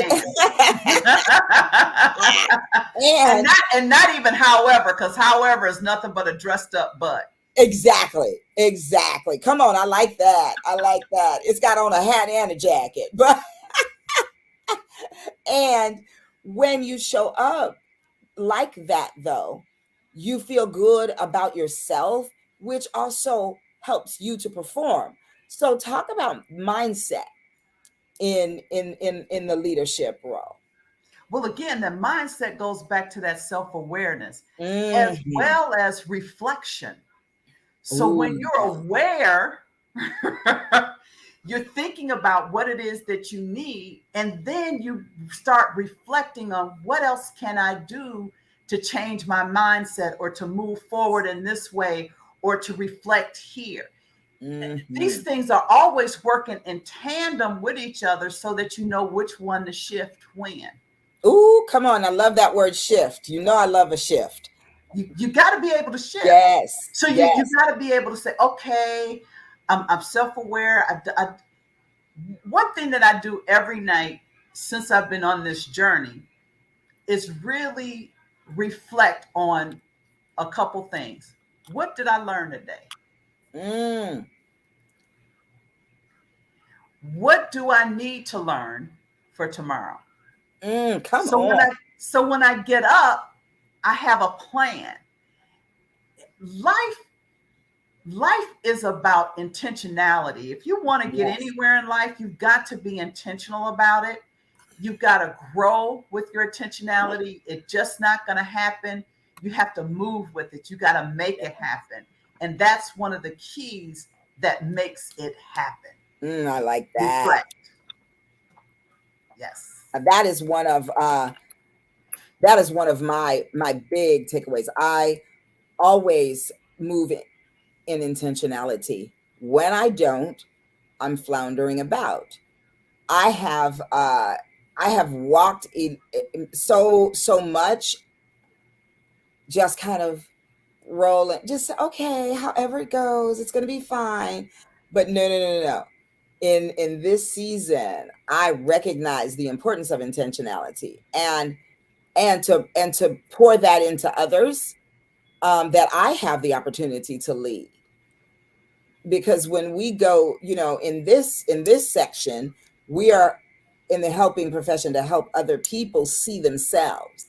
and not even however, because however is nothing but a dressed up butt.
Exactly. Come on, I like that. It's got on a hat and a jacket. But and when you show up like that, though, you feel good about yourself, which also helps you to perform. So talk about mindset in the leadership role.
Well, again, the mindset goes back to that self-awareness as well as reflection. So when you're aware, you're thinking about what it is that you need, and then you start reflecting on what else can I do to change my mindset or to move forward in this way or to reflect here. These things are always working in tandem with each other so that you know which one to shift when.
Ooh, come on. I love that word shift. You know, I love a shift.
You got to be able to shift.
Yes.
So you got to be able to say, okay, I'm self-aware. One thing that I do every night since I've been on this journey is really reflect on a couple things. What did I learn today? What do I need to learn for tomorrow? So when I get up, I have a plan. Life is about intentionality. If you want to get anywhere in life, you've got to be intentional about it. You've got to grow with your intentionality. It's just not going to happen. You have to move with it. You got to make it happen. And that's one of the keys that makes it happen.
I like that.
Reflect. Yes.
That is one of my big takeaways. I always move in intentionality. When I don't, I'm floundering about. I have walked in so much, just kind of rolling, just okay, however it goes, it's gonna be fine. But no. In this season, I recognize the importance of intentionality and to pour that into others that I have the opportunity to lead. Because when we go, you know, in this section, we are in the helping profession to help other people see themselves.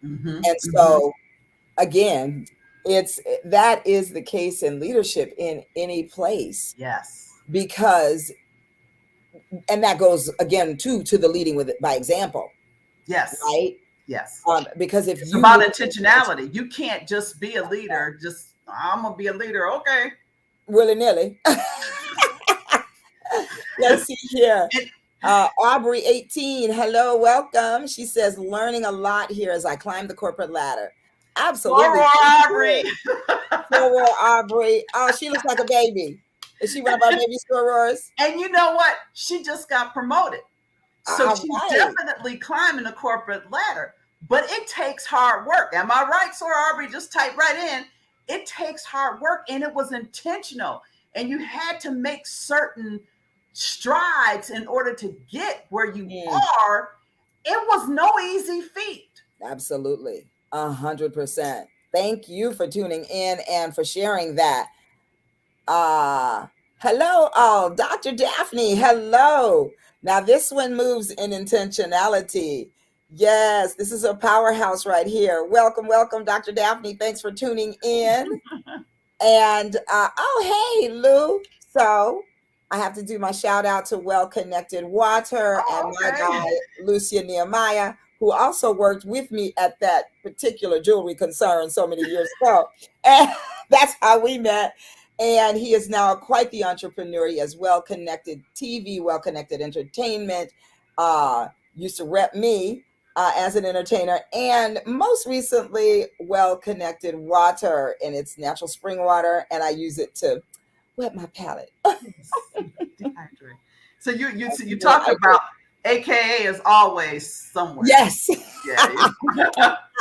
Mm-hmm.
And
Mm-hmm.
so again, that is the case in leadership in any place,
Yes.
because, and that goes again to the leading with it by example,
Yes.
right?
Yes.
Because if
It's
you
about
lead
intentionality. You can't just be a leader. Just, I'm gonna be a leader. Okay.
willy-nilly. Let's see here. Aubrey 18, hello, welcome. She says, learning a lot here as I climb the corporate ladder. Absolutely.
Aubrey.
Soror Aubrey. Oh, she looks like a baby. Is she one of our baby sorors?
And you know what? She just got promoted. So
All
she's
right.
definitely climbing the corporate ladder. But it takes hard work. Am I right, Soror Aubrey? Just type right in. It takes hard work, and it was intentional. And you had to make certain strides in order to get where you are. It was no easy feat.
Absolutely. 100%. Thank you for tuning in and for sharing that. Hello, all. Dr. Daphne, hello. Now, this one moves in intentionality. Yes, this is a powerhouse right here. Welcome, welcome, Dr. Daphne. Thanks for tuning in. And oh, hey, Lou. So I have to do my shout out to Well Connected Water and my guy, Lucia Nehemiah, who also worked with me at that particular jewelry concern so many years ago. And that's how we met. And he is now quite the entrepreneur. He has Well Connected TV, Well Connected Entertainment, used to rep me as an entertainer, and most recently, Well Connected Water, and it's natural spring water, and I use it to wet my palate.
So you talked about AKA is always somewhere.
Yes.
Yeah.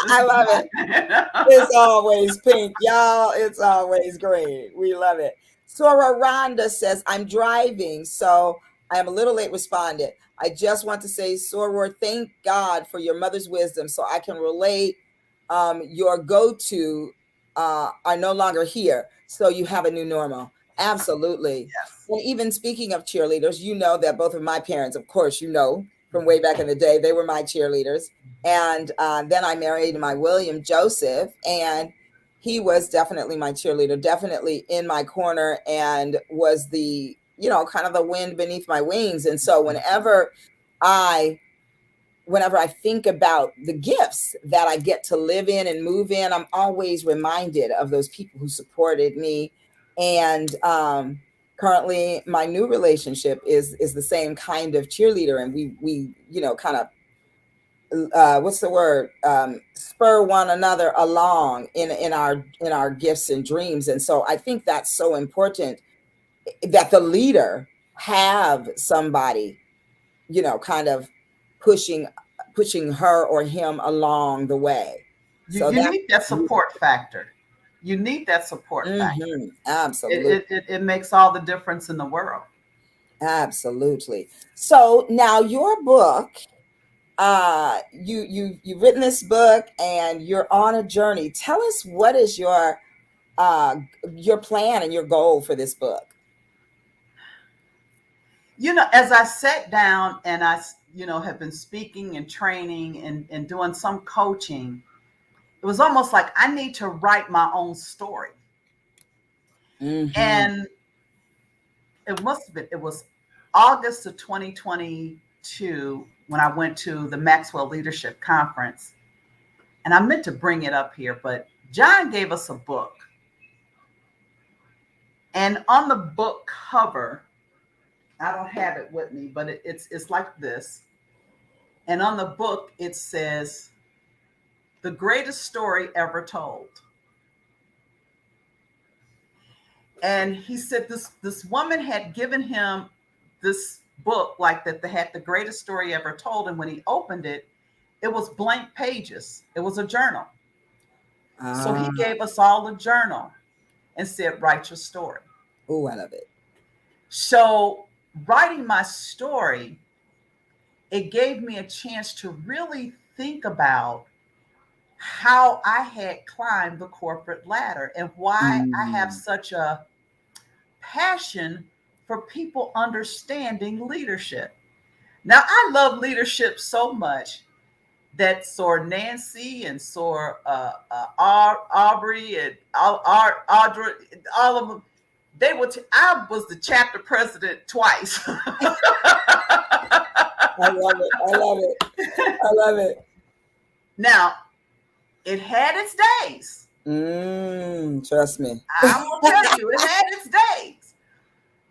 I love it. It's always pink, y'all. It's always great. We love it. Sora Rhonda says, I'm driving, so I am a little late responded. I just want to say, Soror, thank God for your mother's wisdom so I can relate. Your go-to are no longer here, so you have a new normal. Absolutely.
Yes.
And even speaking of cheerleaders, you know that both of my parents, of course, you know, from way back in the day, they were my cheerleaders. And then I married my William Joseph, and he was definitely my cheerleader, definitely in my corner, and was the, you know, kind of the wind beneath my wings. And so whenever I think about the gifts that I get to live in and move in, I'm always reminded of those people who supported me. And currently my new relationship is the same kind of cheerleader, and we you know, kind of what's the word, spur one another along in our gifts and dreams. And so I think that's so important, that the leader have somebody, you know, kind of pushing her or him along the way. So
You need that support factor. You need that support factor.
Absolutely.
It makes all the difference in the world.
Absolutely. So now your book, you've written this book and you're on a journey. Tell us, what is your plan and your goal for this book?
You know, as I sat down and I, you know, have been speaking and training and doing some coaching, it was almost like I need to write my own story. And it must have been, it was August of 2022 when I went to the Maxwell Leadership Conference. And I meant to bring it up here, but John gave us a book. And on the book cover, I don't have it with me, but it's like this. And on the book, it says, "The greatest story ever told." And he said this woman had given him this book, like that they had the greatest story ever told. And when he opened it, it was blank pages. It was a journal. So he gave us all a journal and said, write your story.
Oh, I love it.
So writing my story, it gave me a chance to really think about how I had climbed the corporate ladder and why I have such a passion for people understanding leadership. Now, I love leadership so much that saw Nancy and saw Aubrey and Audrey, all of them. They were. I was the chapter president twice.
I love it. I love it. I love it.
Now, it had its days.
Trust me.
I'm gonna tell you, it had its days.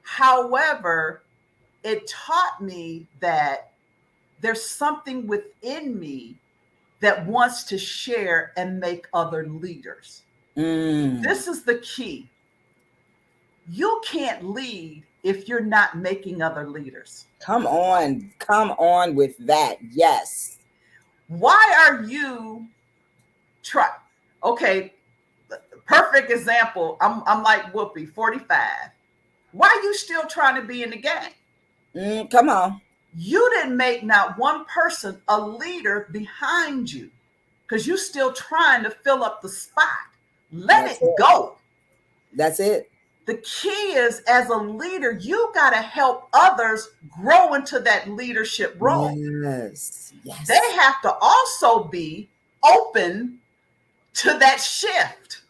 However, it taught me that there's something within me that wants to share and make other leaders. This is the key. You can't lead if you're not making other leaders.
Come on with that. Yes.
Why are you okay, perfect example. I'm like Whoopi, 45. Why are you still trying to be in the game?
Come on.
You didn't make not one person a leader behind you because you're still trying to fill up the spot. Let it go.
That's it.
The key is, as a leader, you got to help others grow into that leadership role.
Yes. Yes.
They have to also be open to that shift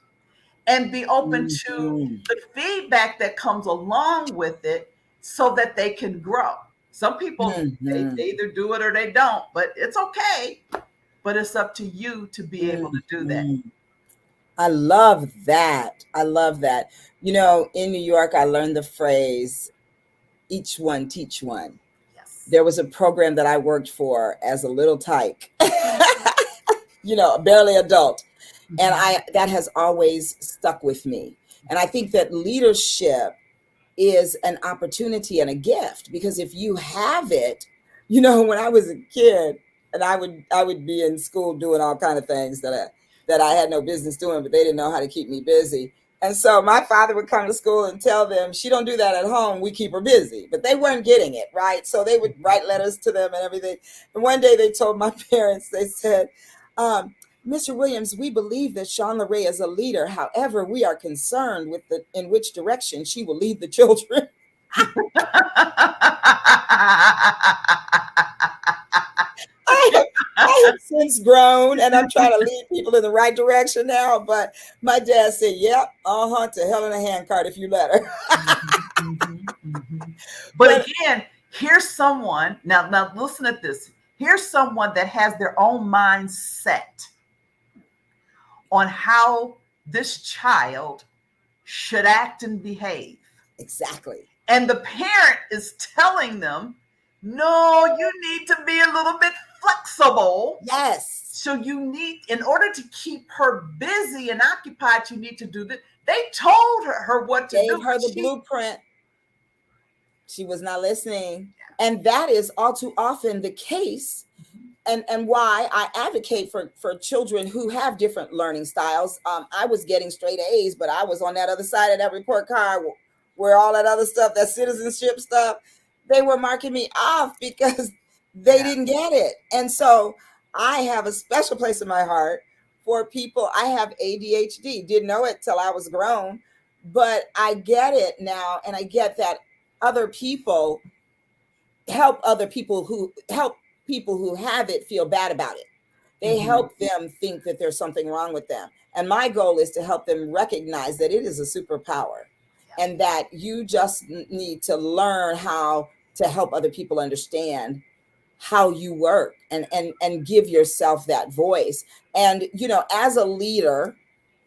and be open to the feedback that comes along with it so that they can grow. Some people, they either do it or they don't, but it's okay. But it's up to you to be able to do that.
I love that. I love that. You know, in New York, I learned the phrase, each one teach one.
Yes.
There was a program that I worked for as a little tyke, you know, barely adult. And that has always stuck with me. And I think that leadership is an opportunity and a gift, because if you have it, you know, when I was a kid and I would be in school doing all kind of things that I had no business doing, but they didn't know how to keep me busy. And so my father would come to school and tell them, she don't do that at home. We keep her busy. But they weren't getting it, right? So they would write letters to them and everything. And one day they told my parents, they said, Mr. Williams, we believe that Sean LeRae is a leader. However, we are concerned with in which direction she will lead the children. I have since grown and I'm trying to lead people in the right direction now. But my dad said, yep, to hell in a handcart if you let her.
But again, here's someone, now listen at this. Here's someone that has their own mindset on how this child should act and behave.
Exactly.
And the parent is telling them, no, you need to be a little bit flexible.
Yes.
So you need, in order to keep her busy and occupied, you need to do this. They told her what to do.
Gave her the blueprint. She was not listening. And that is all too often the case. And why I advocate for children who have different learning styles. I was getting straight A's, but I was on that other side of that report card where all that other stuff, that citizenship stuff, they were marking me off because they didn't get it. And so I have a special place in my heart for people. I have ADHD, didn't know it till I was grown, but I get it now. And I get that other people help people who have it feel bad about it. They help them think that there's something wrong with them. And my goal is to help them recognize that it is a superpower and that you just need to learn how to help other people understand how you work and give yourself that voice. And, you know, as a leader,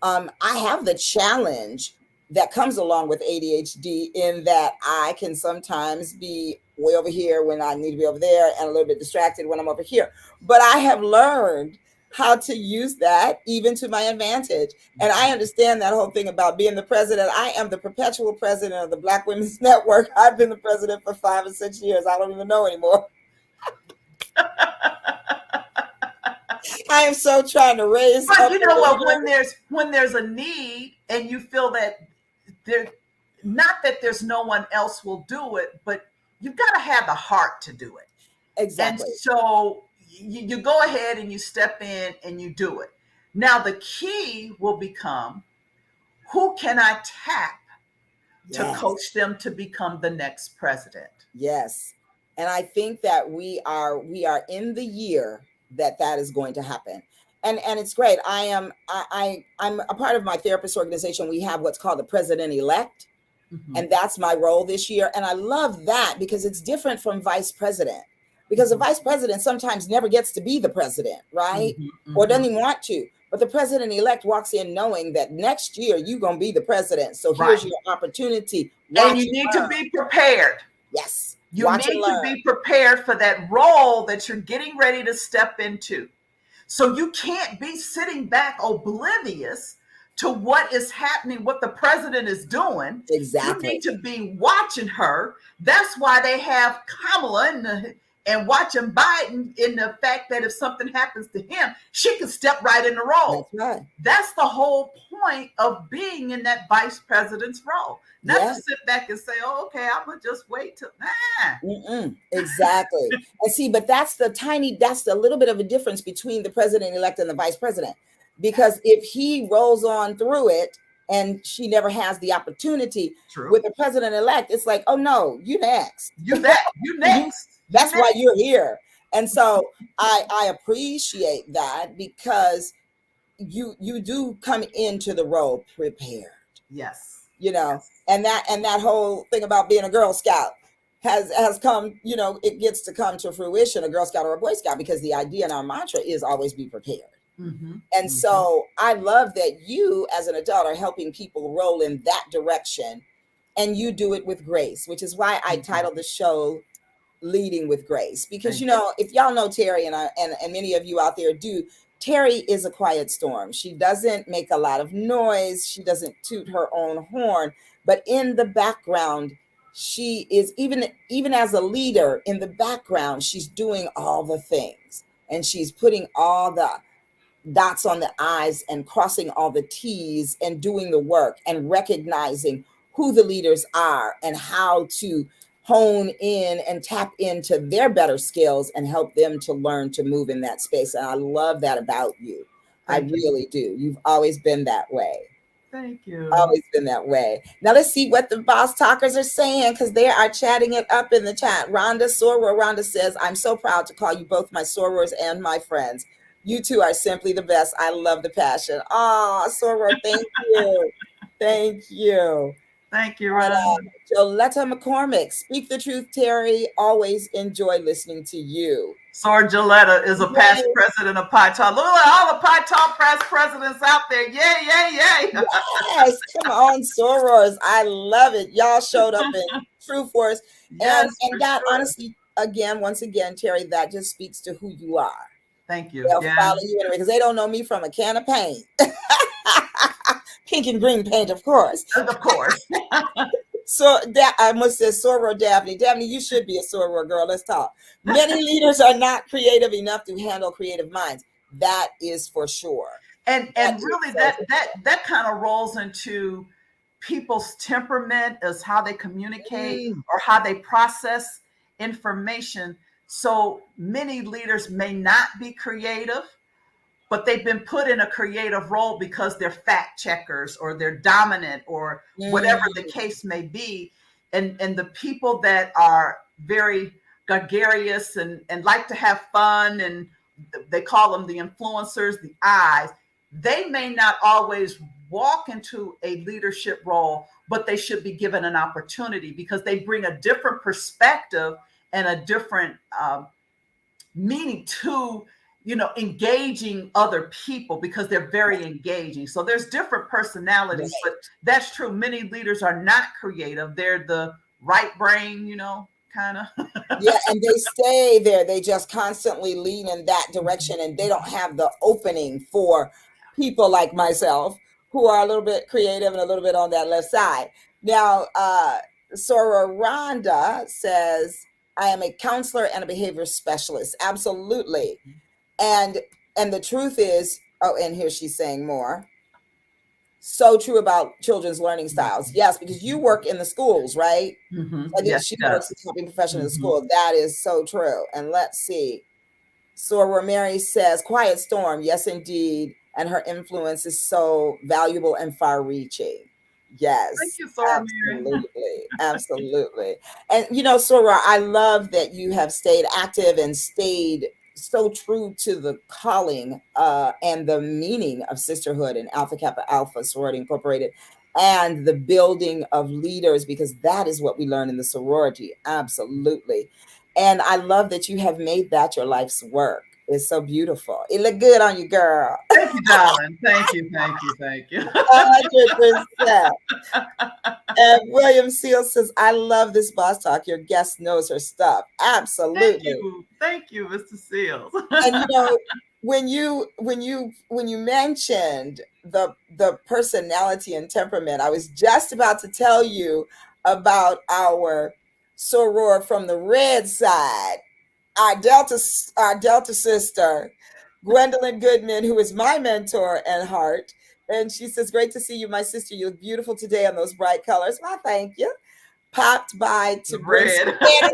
I have the challenge that comes along with ADHD in that I can sometimes be way over here when I need to be over there and a little bit distracted when I'm over here. But I have learned how to use that even to my advantage. And I understand that whole thing about being the president. I am the perpetual president of the Black Women's Network. I've been the president for 5 or 6 years. I don't even know anymore. I am so trying to raise.
But you know what? When there's a need and you feel that not that there's no one else will do it, but you've got to have the heart to do it.
Exactly.
And so you go ahead and you step in and you do it. Now the key will become, who can I tap to
Yes.
coach them to become the next president.
Yes. And I think that we are in the year that is going to happen. And it's great. I'm a part of my therapist organization. We have what's called the president elect, and that's my role this year. And I love that because it's different from vice president. Because the vice president sometimes never gets to be the president, right? Or doesn't even want to. But the president elect walks in knowing that next year you're going to be the president. So here's your opportunity.
And you need to be prepared.
Yes.
You need to be prepared for that role that you're getting ready to step into. So you can't be sitting back oblivious to what is happening, what the president is doing.
Exactly.
You need to be watching her. That's why they have Kamala and watching Biden in the fact that if something happens to him, she can step right in the role.
That's right.
That's the whole point of being in that vice president's role. Not to sit back and say, oh, okay, I'm going to just wait till,
Exactly. And see, but that's the little bit of a difference between the president-elect and the vice president. Because if he rolls on through it and she never has the opportunity, with the president-elect, it's like, oh no, you next.
You next.
That's why you're here. And so I appreciate that because you do come into the role prepared.
Yes.
You know, and that whole thing about being a Girl Scout has come, you know, it gets to come to fruition, a Girl Scout or a Boy Scout, because the idea and our mantra is always be prepared. And so I love that you as an adult are helping people roll in that direction, and you do it with grace, which is why I titled the show Leading with Grace. Because, you know, if y'all know Terry and many of you out there do, Terry is a quiet storm. She doesn't make a lot of noise. She doesn't toot her own horn, but in the background, she is even as a leader in the background, she's doing all the things, and she's putting all the dots on the I's and crossing all the T's and doing the work and recognizing who the leaders are and how to hone in and tap into their better skills and help them to learn to move in that space. And I love that about you. I really do. You've always been that way.
Thank you.
Always been that way. Now let's see what the boss talkers are saying, because they are chatting it up in the chat. Rhonda says, I'm so proud to call you both my sorors and my friends. You two are simply the best. I love the passion. Oh, Soror, thank you. Thank you.
Thank you, Rhonda.
Joletta McCormick, speak the truth, Terry. Always enjoy listening to you.
Soror Joletta is a past president of Pi Tau. Look at all the Pi Tau past presidents out there. Yay, yay, yay.
Yes, come on, Sorors. I love it. Y'all showed up in true force.
Yes,
and that honestly, once again, Terry, that just speaks to who you are.
Thank you.
They'll follow you anyway because they don't know me from a can of paint. Pink and green paint, of course.
Of course.
So I must say, Soror Daphne. Daphne, you should be a Soror girl. Let's talk. Many leaders are not creative enough to handle creative minds. That is for sure.
And really that kind of rolls into people's temperament, as how they communicate or how they process information. So many leaders may not be creative, but they've been put in a creative role because they're fact checkers or they're dominant or whatever the case may be. And the people that are very gregarious and like to have fun, and they call them the influencers, the eyes, they may not always walk into a leadership role, but they should be given an opportunity because they bring a different perspective and a different meaning to, engaging other people, because they're very engaging. So there's different personalities, but that's true. Many leaders are not creative. They're the right brain, kind of.
Yeah, and they stay there. They just constantly lean in that direction, and they don't have the opening for people like myself who are a little bit creative and a little bit on that left side. Now, Soror Rhonda says, I am a counselor and a behavior specialist. Absolutely. And the truth is, and here she's saying more. So true about children's learning styles. Yes, because you work in the schools, right? I think she works as a helping professional in the school. That is so true. And let's see. Soror Mary says, quiet storm. Yes, indeed. And her influence is so valuable and far-reaching.
Thank
Yes,
you, Sora Mary.
absolutely. Absolutely. And Sora, I love that you have stayed active and stayed so true to the calling and the meaning of sisterhood and Alpha Kappa Alpha Sorority Incorporated and the building of leaders, because that is what we learn in the sorority. Absolutely. And I love that you have made that your life's work. It's so beautiful. It looked good on you, girl.
Thank you, darling. Thank you, thank you, thank you.
100%. And William Seal says, I love this boss talk. Your guest knows her stuff. Absolutely.
Thank you, Mr. Seals.
And when you mentioned the personality and temperament, I was just about to tell you about our soror from the red side, our Delta sister, Gwendolyn Goodman, who is my mentor and heart. And she says, great to see you, my sister. You look beautiful today on those bright colors. Well, thank you. Popped by to bring some
Red.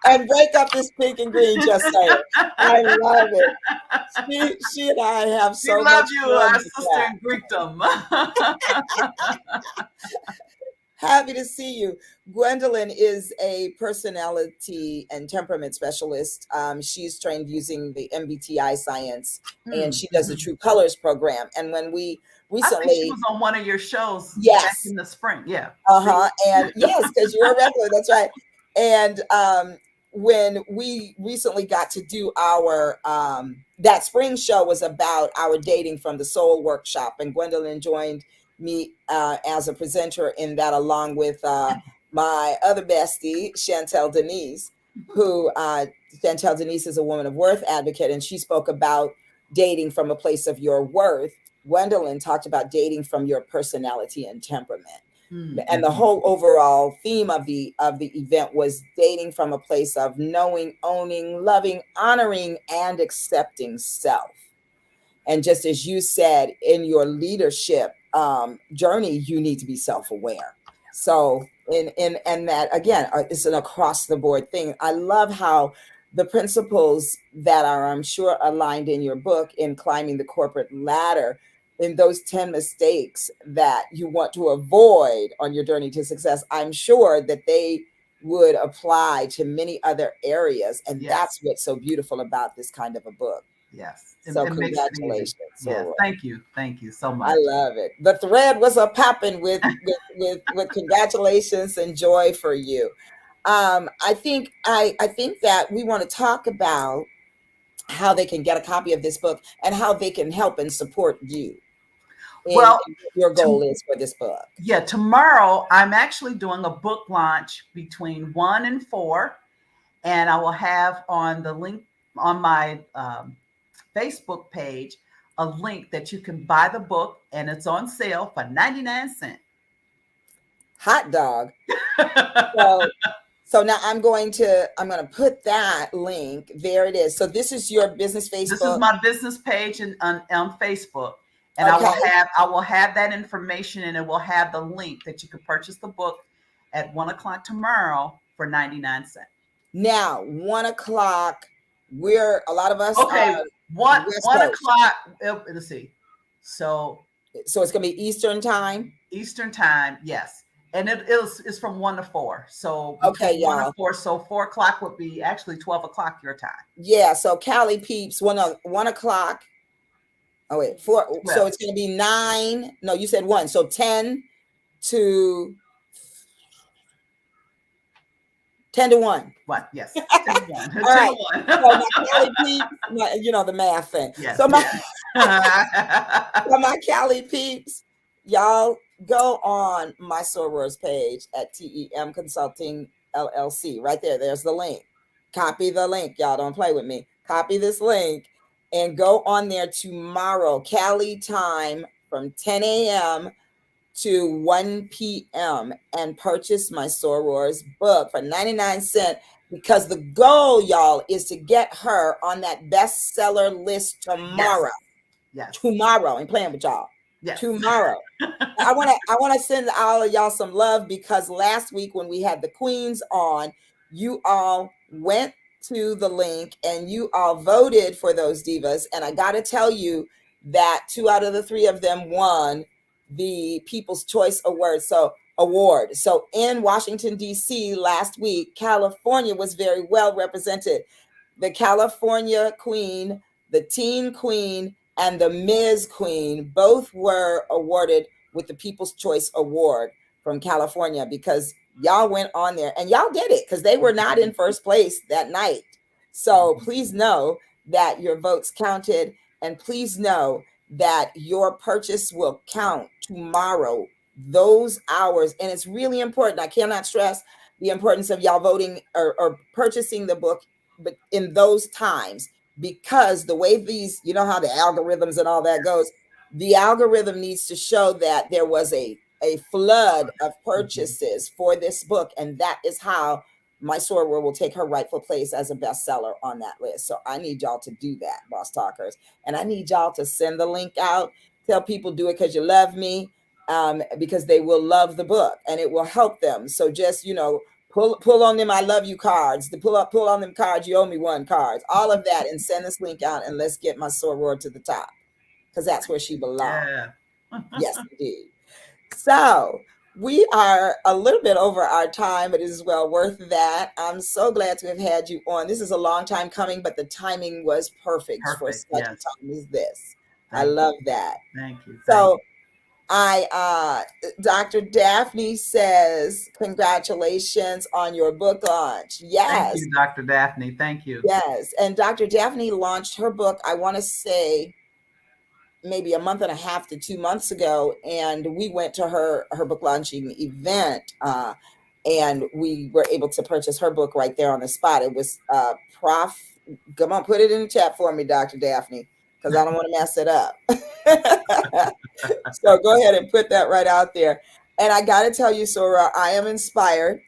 and break up this pink and green, just saying. I love it. She and I have so much
love you,
fun
our
with
sister
that.
in Greekdom.
Happy to see you. Gwendolyn is a personality and temperament specialist. She's trained using the MBTI science, and she does the True Colors program. And when we
I think she
recently,
was on one of your shows back
yes,
in the spring. Yeah.
and yes, because you're a regular, that's right. And when we recently got to do our that spring show was about our dating from the soul workshop, and Gwendolyn joined me as a presenter in that, along with my other bestie, Chantel Denise, who Chantel Denise is a woman of worth advocate, and she spoke about dating from a place of your worth. Gwendolyn talked about dating from your personality and temperament. And the whole overall theme of the event was dating from a place of knowing, owning, loving, honoring, and accepting self. And just as you said, in your leadership journey, you need to be self-aware. So and that again, it's an across the board thing. I love how the principles that are, I'm sure, aligned in your book in Climbing the Corporate Ladder, in those 10 mistakes that you want to avoid on your journey to success, I'm sure that they would apply to many other areas. And that's what's so beautiful about this kind of a book.
Yes.
So congratulations.
Yes. Thank you. Thank you so much.
I love it. The thread was a popping with congratulations and joy for you. I think that we want to talk about how they can get a copy of this book and how they can help and support you. Well, your goal is for this book.
Yeah, tomorrow I'm actually doing a book launch between 1 and 4, and I will have on the link on my Facebook page a link that you can buy the book, and it's on sale for 99 cents.
Hot dog. So now I'm going to put that link. There it is. So this is your business Facebook.
This is my business page on Facebook. And okay. I will have that information, and it will have the link that you can purchase the book at 1:00 tomorrow for 99 cents.
Now, 1:00, a lot of us
okay. 1:00. Let's see. So
it's gonna be Eastern time.
Eastern time, yes. And it's from 1 to 4. So
okay, y'all.
1 to 4. So 4:00 would be actually 12:00 your time.
Yeah. So Cali peeps, 1:00. Oh wait, 4. 12. So it's going to be 9. No, you said 1. So 10 to 1.
What? Yes. 10 to 1. 10
All right.
To 1.
So my Cali peeps, the math thing.
Yes,
so my Cali peeps, y'all go on my sorors page at TEM Consulting LLC. Right there. There's the link. Copy the link. Y'all don't play with me. Copy this link. And go on there tomorrow, Cali time, from 10 a.m. to 1 p.m. and purchase my soror's book for 99 cents, because the goal, y'all, is to get her on that bestseller list tomorrow.
Yes.
Tomorrow. I'm playing with y'all. Yes. Tomorrow. I want to send all of y'all some love, because last week when we had the queens on, you all went to the link and you all voted for those divas, and I got to tell you that 2 out of the 3 of them won the People's Choice Award. So in Washington, D.C. last week, California was very well represented. The California Queen, the Teen Queen, and the Ms. Queen both were awarded with the People's Choice Award from California, because y'all went on there and y'all did it, because they were not in first place that night. So please know that your votes counted, and please know that your purchase will count tomorrow, those hours. And it's really important. I cannot stress the importance of y'all voting or purchasing the book, but in those times, because the way these, you know how the algorithms and all that goes, the algorithm needs to show that there was a flood of purchases for this book, and that is how My Soror will take her rightful place as a bestseller on that list. So I need y'all to do that, Boss Talkers, and I need y'all to send the link out. Tell people, do it because you love me, because they will love the book and it will help them. So just, pull on them I love you cards, to pull on them cards, you owe me one cards, all of that, and send this link out, and let's get My Soror to the top, because that's where she belongs.
Yeah.
Yes, indeed. So we are a little bit over our time, but it is well worth that. I'm so glad to have had you on. This is a long time coming, but the timing was perfect for such a time as this. I love that.
Thank you.
So Dr. Daphne says, congratulations on your book launch. Yes.
Thank you, Dr. Daphne. Thank you.
Yes. And Dr. Daphne launched her book, I want to say, maybe a month and a half to 2 months ago, and we went to her book launching event, and we were able to purchase her book right there on the spot. It was come on, put it in the chat for me, Dr. Daphne, because I don't want to mess it up. So go ahead and put that right out there. And I got to tell you, Sora, I am inspired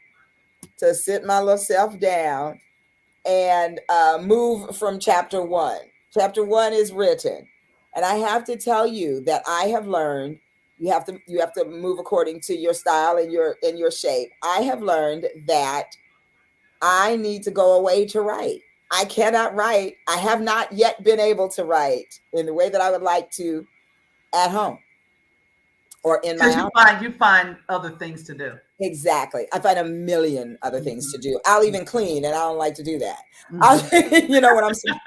to sit my little self down and move from chapter 1. Chapter 1 is written. And I have to tell you that I have learned you have to move according to your style and your shape. I have learned that I need to go away to write. I cannot write. I have not yet been able to write in the way that I would like to at home or in my house.
You find other things to do.
Exactly. I find a million other things to do. I'll even clean, and I don't like to do that. You know what I'm saying?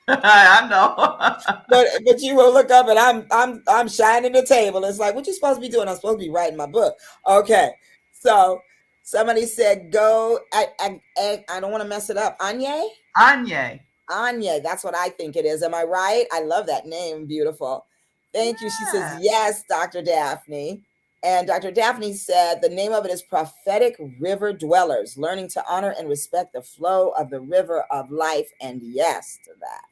I know.
but you will look up and I'm shining the table. It's like, what you supposed to be doing? I'm supposed to be writing my book. Okay. So somebody said, go. I don't want to mess it up. Anye. That's what I think it is. Am I right? I love that name. Beautiful. Thank you. She says, yes, Dr. Daphne. And Dr. Daphne said the name of it is Prophetic River Dwellers, learning to honor and respect the flow of the river of life. And yes to that.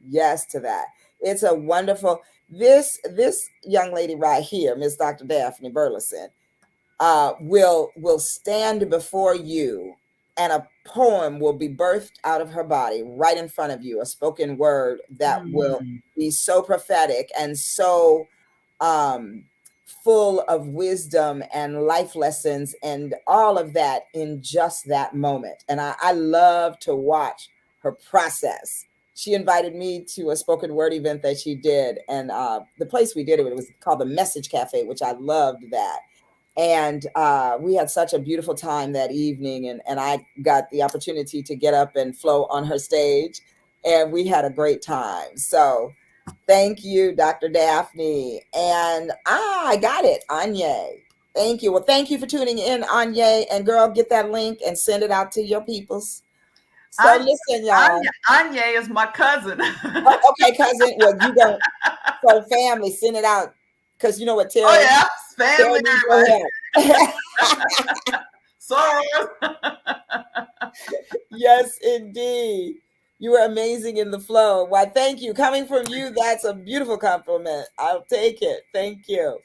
Yes to that. It's a wonderful, this young lady right here, Miss Dr. Daphne Burleson, will stand before you, and a poem will be birthed out of her body right in front of you, a spoken word that will be so prophetic and so full of wisdom and life lessons and all of that in just that moment. And I love to watch her process. She invited me to a spoken word event that she did. And the place we did it was called the Message Cafe, which I loved that. And we had such a beautiful time that evening. And I got the opportunity to get up and flow on her stage. And we had a great time. So thank you, Dr. Daphne. And I got it, Anye. Thank you. Well, thank you for tuning in, Anye. And girl, get that link and send it out to your peoples. So listen, y'all.
Anye is my cousin.
Okay, cousin. Well, you don't. So family, send it out. Because you know what, Terry?
Oh, yeah. Family. Sorry.
Yes, indeed. You were amazing in the flow. Why, thank you. Coming from you, that's a beautiful compliment. I'll take it. Thank you.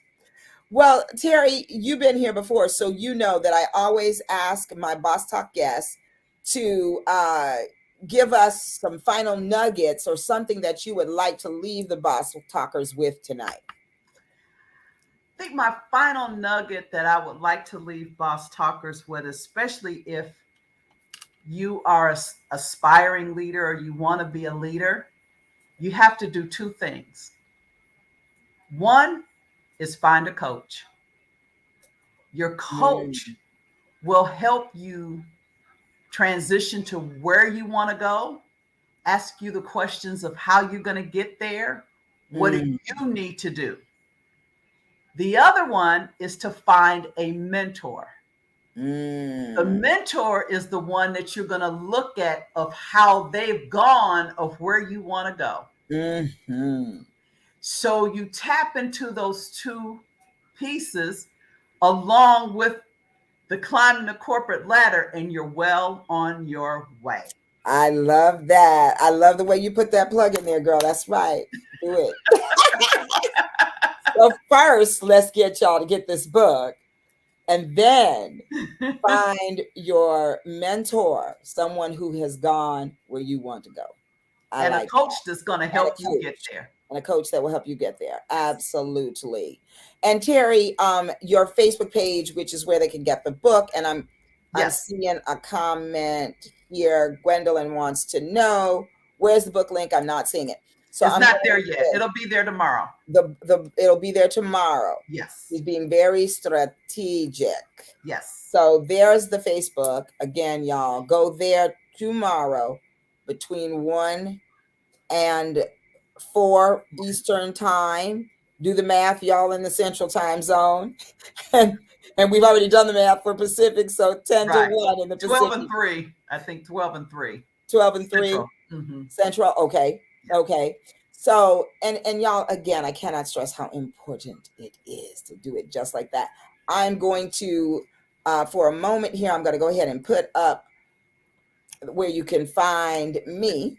Well, Terry, you've been here before, so you know that I always ask my Boss Talk guests to give us some final nuggets or something that you would like to leave the Boss Talkers with tonight.
I think my final nugget that I would like to leave Boss Talkers with, especially if you are an aspiring leader or you want to be a leader, you have to do two things. One is find a coach. Your coach
Mm,
will help you transition to where you want to go, ask you the questions of how you're going to get there, what do
mm,
you need to do. The other one is to find a mentor. The
mm,
mentor is the one that you're going to look at of how they've gone of where you want to go.
mhm.
So you tap into those two pieces along with the climbing the corporate ladder, and you're well on your way.
I love that. I love the way you put that plug in there, girl. That's right. Do it. So first, let's get y'all to get this book, and then find your mentor, someone who has gone where you want to go. I
And a
like
coach that's going to
that. And
help
a
you get
coach.
there.
And a coach that will help you get there. Absolutely. And Terry, your Facebook page, which is where they can get the book, and I'm
Yes,
seeing a comment here. Gwendolyn wants to know where's the book link. I'm not seeing it. So
it's
I'm
not
going
there
to
yet. It'll be there tomorrow.
the it'll be there tomorrow.
Yes,
He's being very strategic.
yes.
So there's the Facebook. Again, y'all, go there tomorrow between 1 and 4 Eastern time. Do the math, y'all, in the Central time zone. and we've already done the math for Pacific, so 10 to
Right.
1 in the
12
Pacific.
and 3. I think 12 and 3.
12 and 3
Central. Mm-hmm.
Central. Okay.
Yeah.
Okay. So, and y'all, again, I cannot stress how important it is to do it just like that. I'm going to, for a moment here, I'm going to go ahead and put up where you can find me.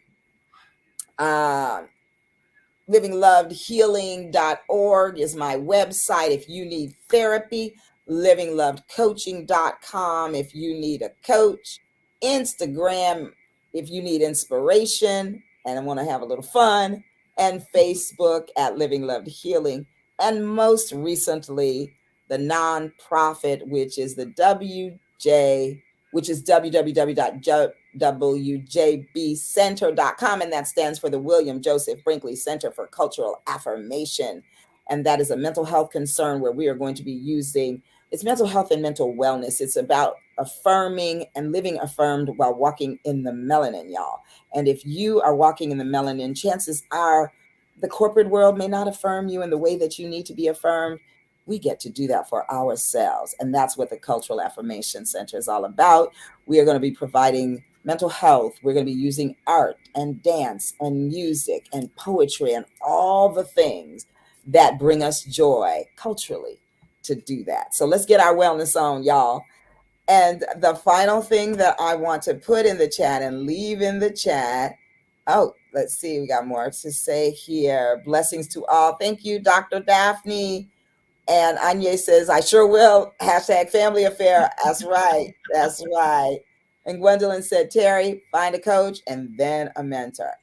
Livinglovedhealing.org is my website if you need therapy. Livinglovedcoaching.com if you need a coach. Instagram if you need inspiration and I want to have a little fun. And Facebook at Living Loved Healing. And most recently, the nonprofit, which is the WJ, which is www.wjbcenter.com, and that stands for the William Joseph Brinkley Center for Cultural Affirmation. And that is a mental health concern where we are going to be using it's mental health and mental wellness. It's about affirming and living affirmed while walking in the melanin, y'all. And if you are walking in the melanin, chances are the corporate world may not affirm you in the way that you need to be affirmed. We get to do that for ourselves. And that's what the Cultural Affirmation Center is all about. We are going to be providing mental health. We're going to be using art and dance and music and poetry and all the things that bring us joy culturally to do that. So let's get our wellness on, y'all. And the final thing that I want to put in the chat and leave in the chat. Oh, let's see. We got more to say here. Blessings to all. Thank you, Dr. Daphne. And Anya says, I sure will. Hashtag family affair. That's right. That's right. And Gwendolyn said, Terry, find a coach and then a mentor.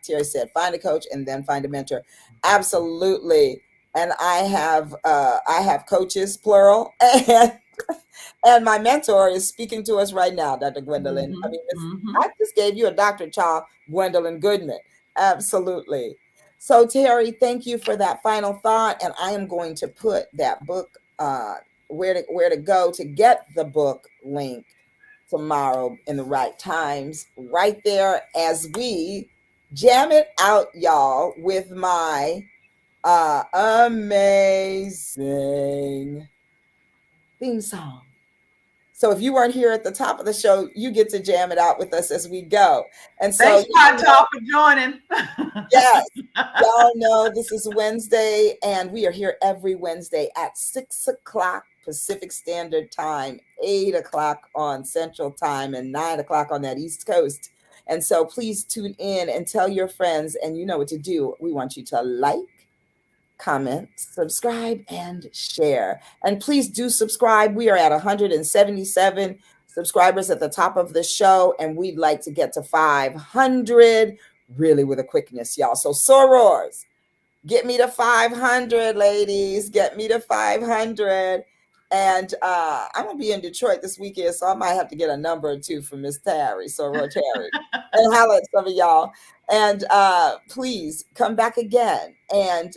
Terry said, find a coach and then find a mentor. Absolutely. And I have coaches, plural, and my mentor is speaking to us right now, Dr. Gwendolyn.
Mm-hmm.
I mean,
Mm-hmm.
I just gave you a Dr. Cha Gwendolyn Goodman. Absolutely. So, Terry, thank you for that final thought. And I am going to put that book, where to go to get the book link tomorrow in the right times, right there as we jam it out, y'all, with my amazing theme song. So if you weren't here at the top of the show, you get to jam it out with us as we go. And so,
Thanks, Patel, for joining.
yes, y'all know this is Wednesday, and we are here every Wednesday at 6 o'clock Pacific Standard Time, 8 o'clock on Central Time, and 9 o'clock on that East Coast. And so please tune in and tell your friends, and you know what to do. We want you to like, comment, subscribe, and share. And please do subscribe. We are at 177 subscribers at the top of the show, and we'd like to get to 500 really with a quickness, y'all. So sorors, get me to 500, ladies. Get me to 500. And I'm gonna be in Detroit this weekend, so I might have to get a number or two from Miss Terry. So Terry, and holla at some of y'all. And please come back again. And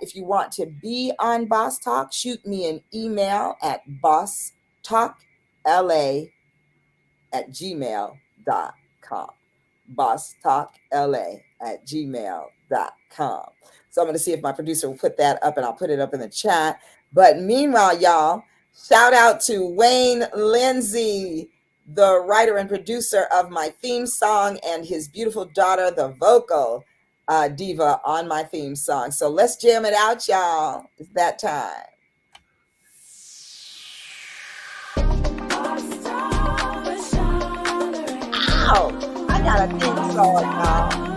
if you want to be on Boss Talk, shoot me an email at bosstalkla@gmail.com. bosstalkla@gmail.com. So I'm going to see if my producer will put that up, and I'll put it up in the chat. But meanwhile, y'all, shout out to Wayne Lindsay, the writer and producer of my theme song, and his beautiful daughter, the vocal diva on my theme song. So let's jam it out, y'all. It's that time. Ow! I got a theme song, y'all.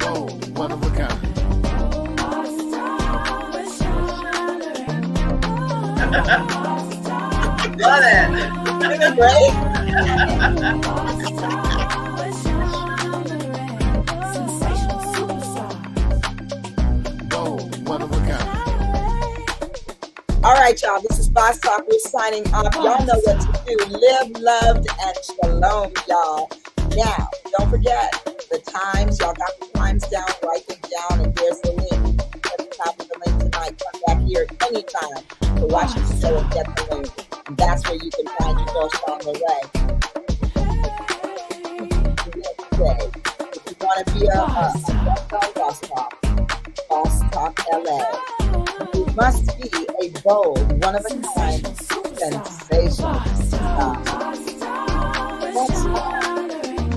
Oh, one of a kind.
Love it.
Isn't it great?
Oh, one of a kind.
All right, y'all. This is Boss Talk. We're signing off. Y'all know what to do. Live, loved, and shalom, y'all. Now, don't forget the times. Y'all got the times down. Write them down, and there's the link. At the top of the link tonight. Come back here anytime to watch the show and get the link. And that's where you can find your girl Sean Ray. If you want to be a guest on Boss Talk LA, you must be a bold, one-of-a-kind, sensational star. That's right.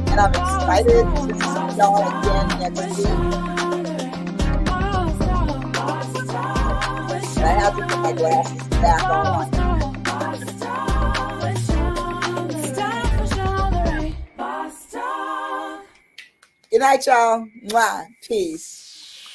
And I'm excited to see y'all again next week. And I have to put my glasses back on. Good night, y'all. Mwah. Peace.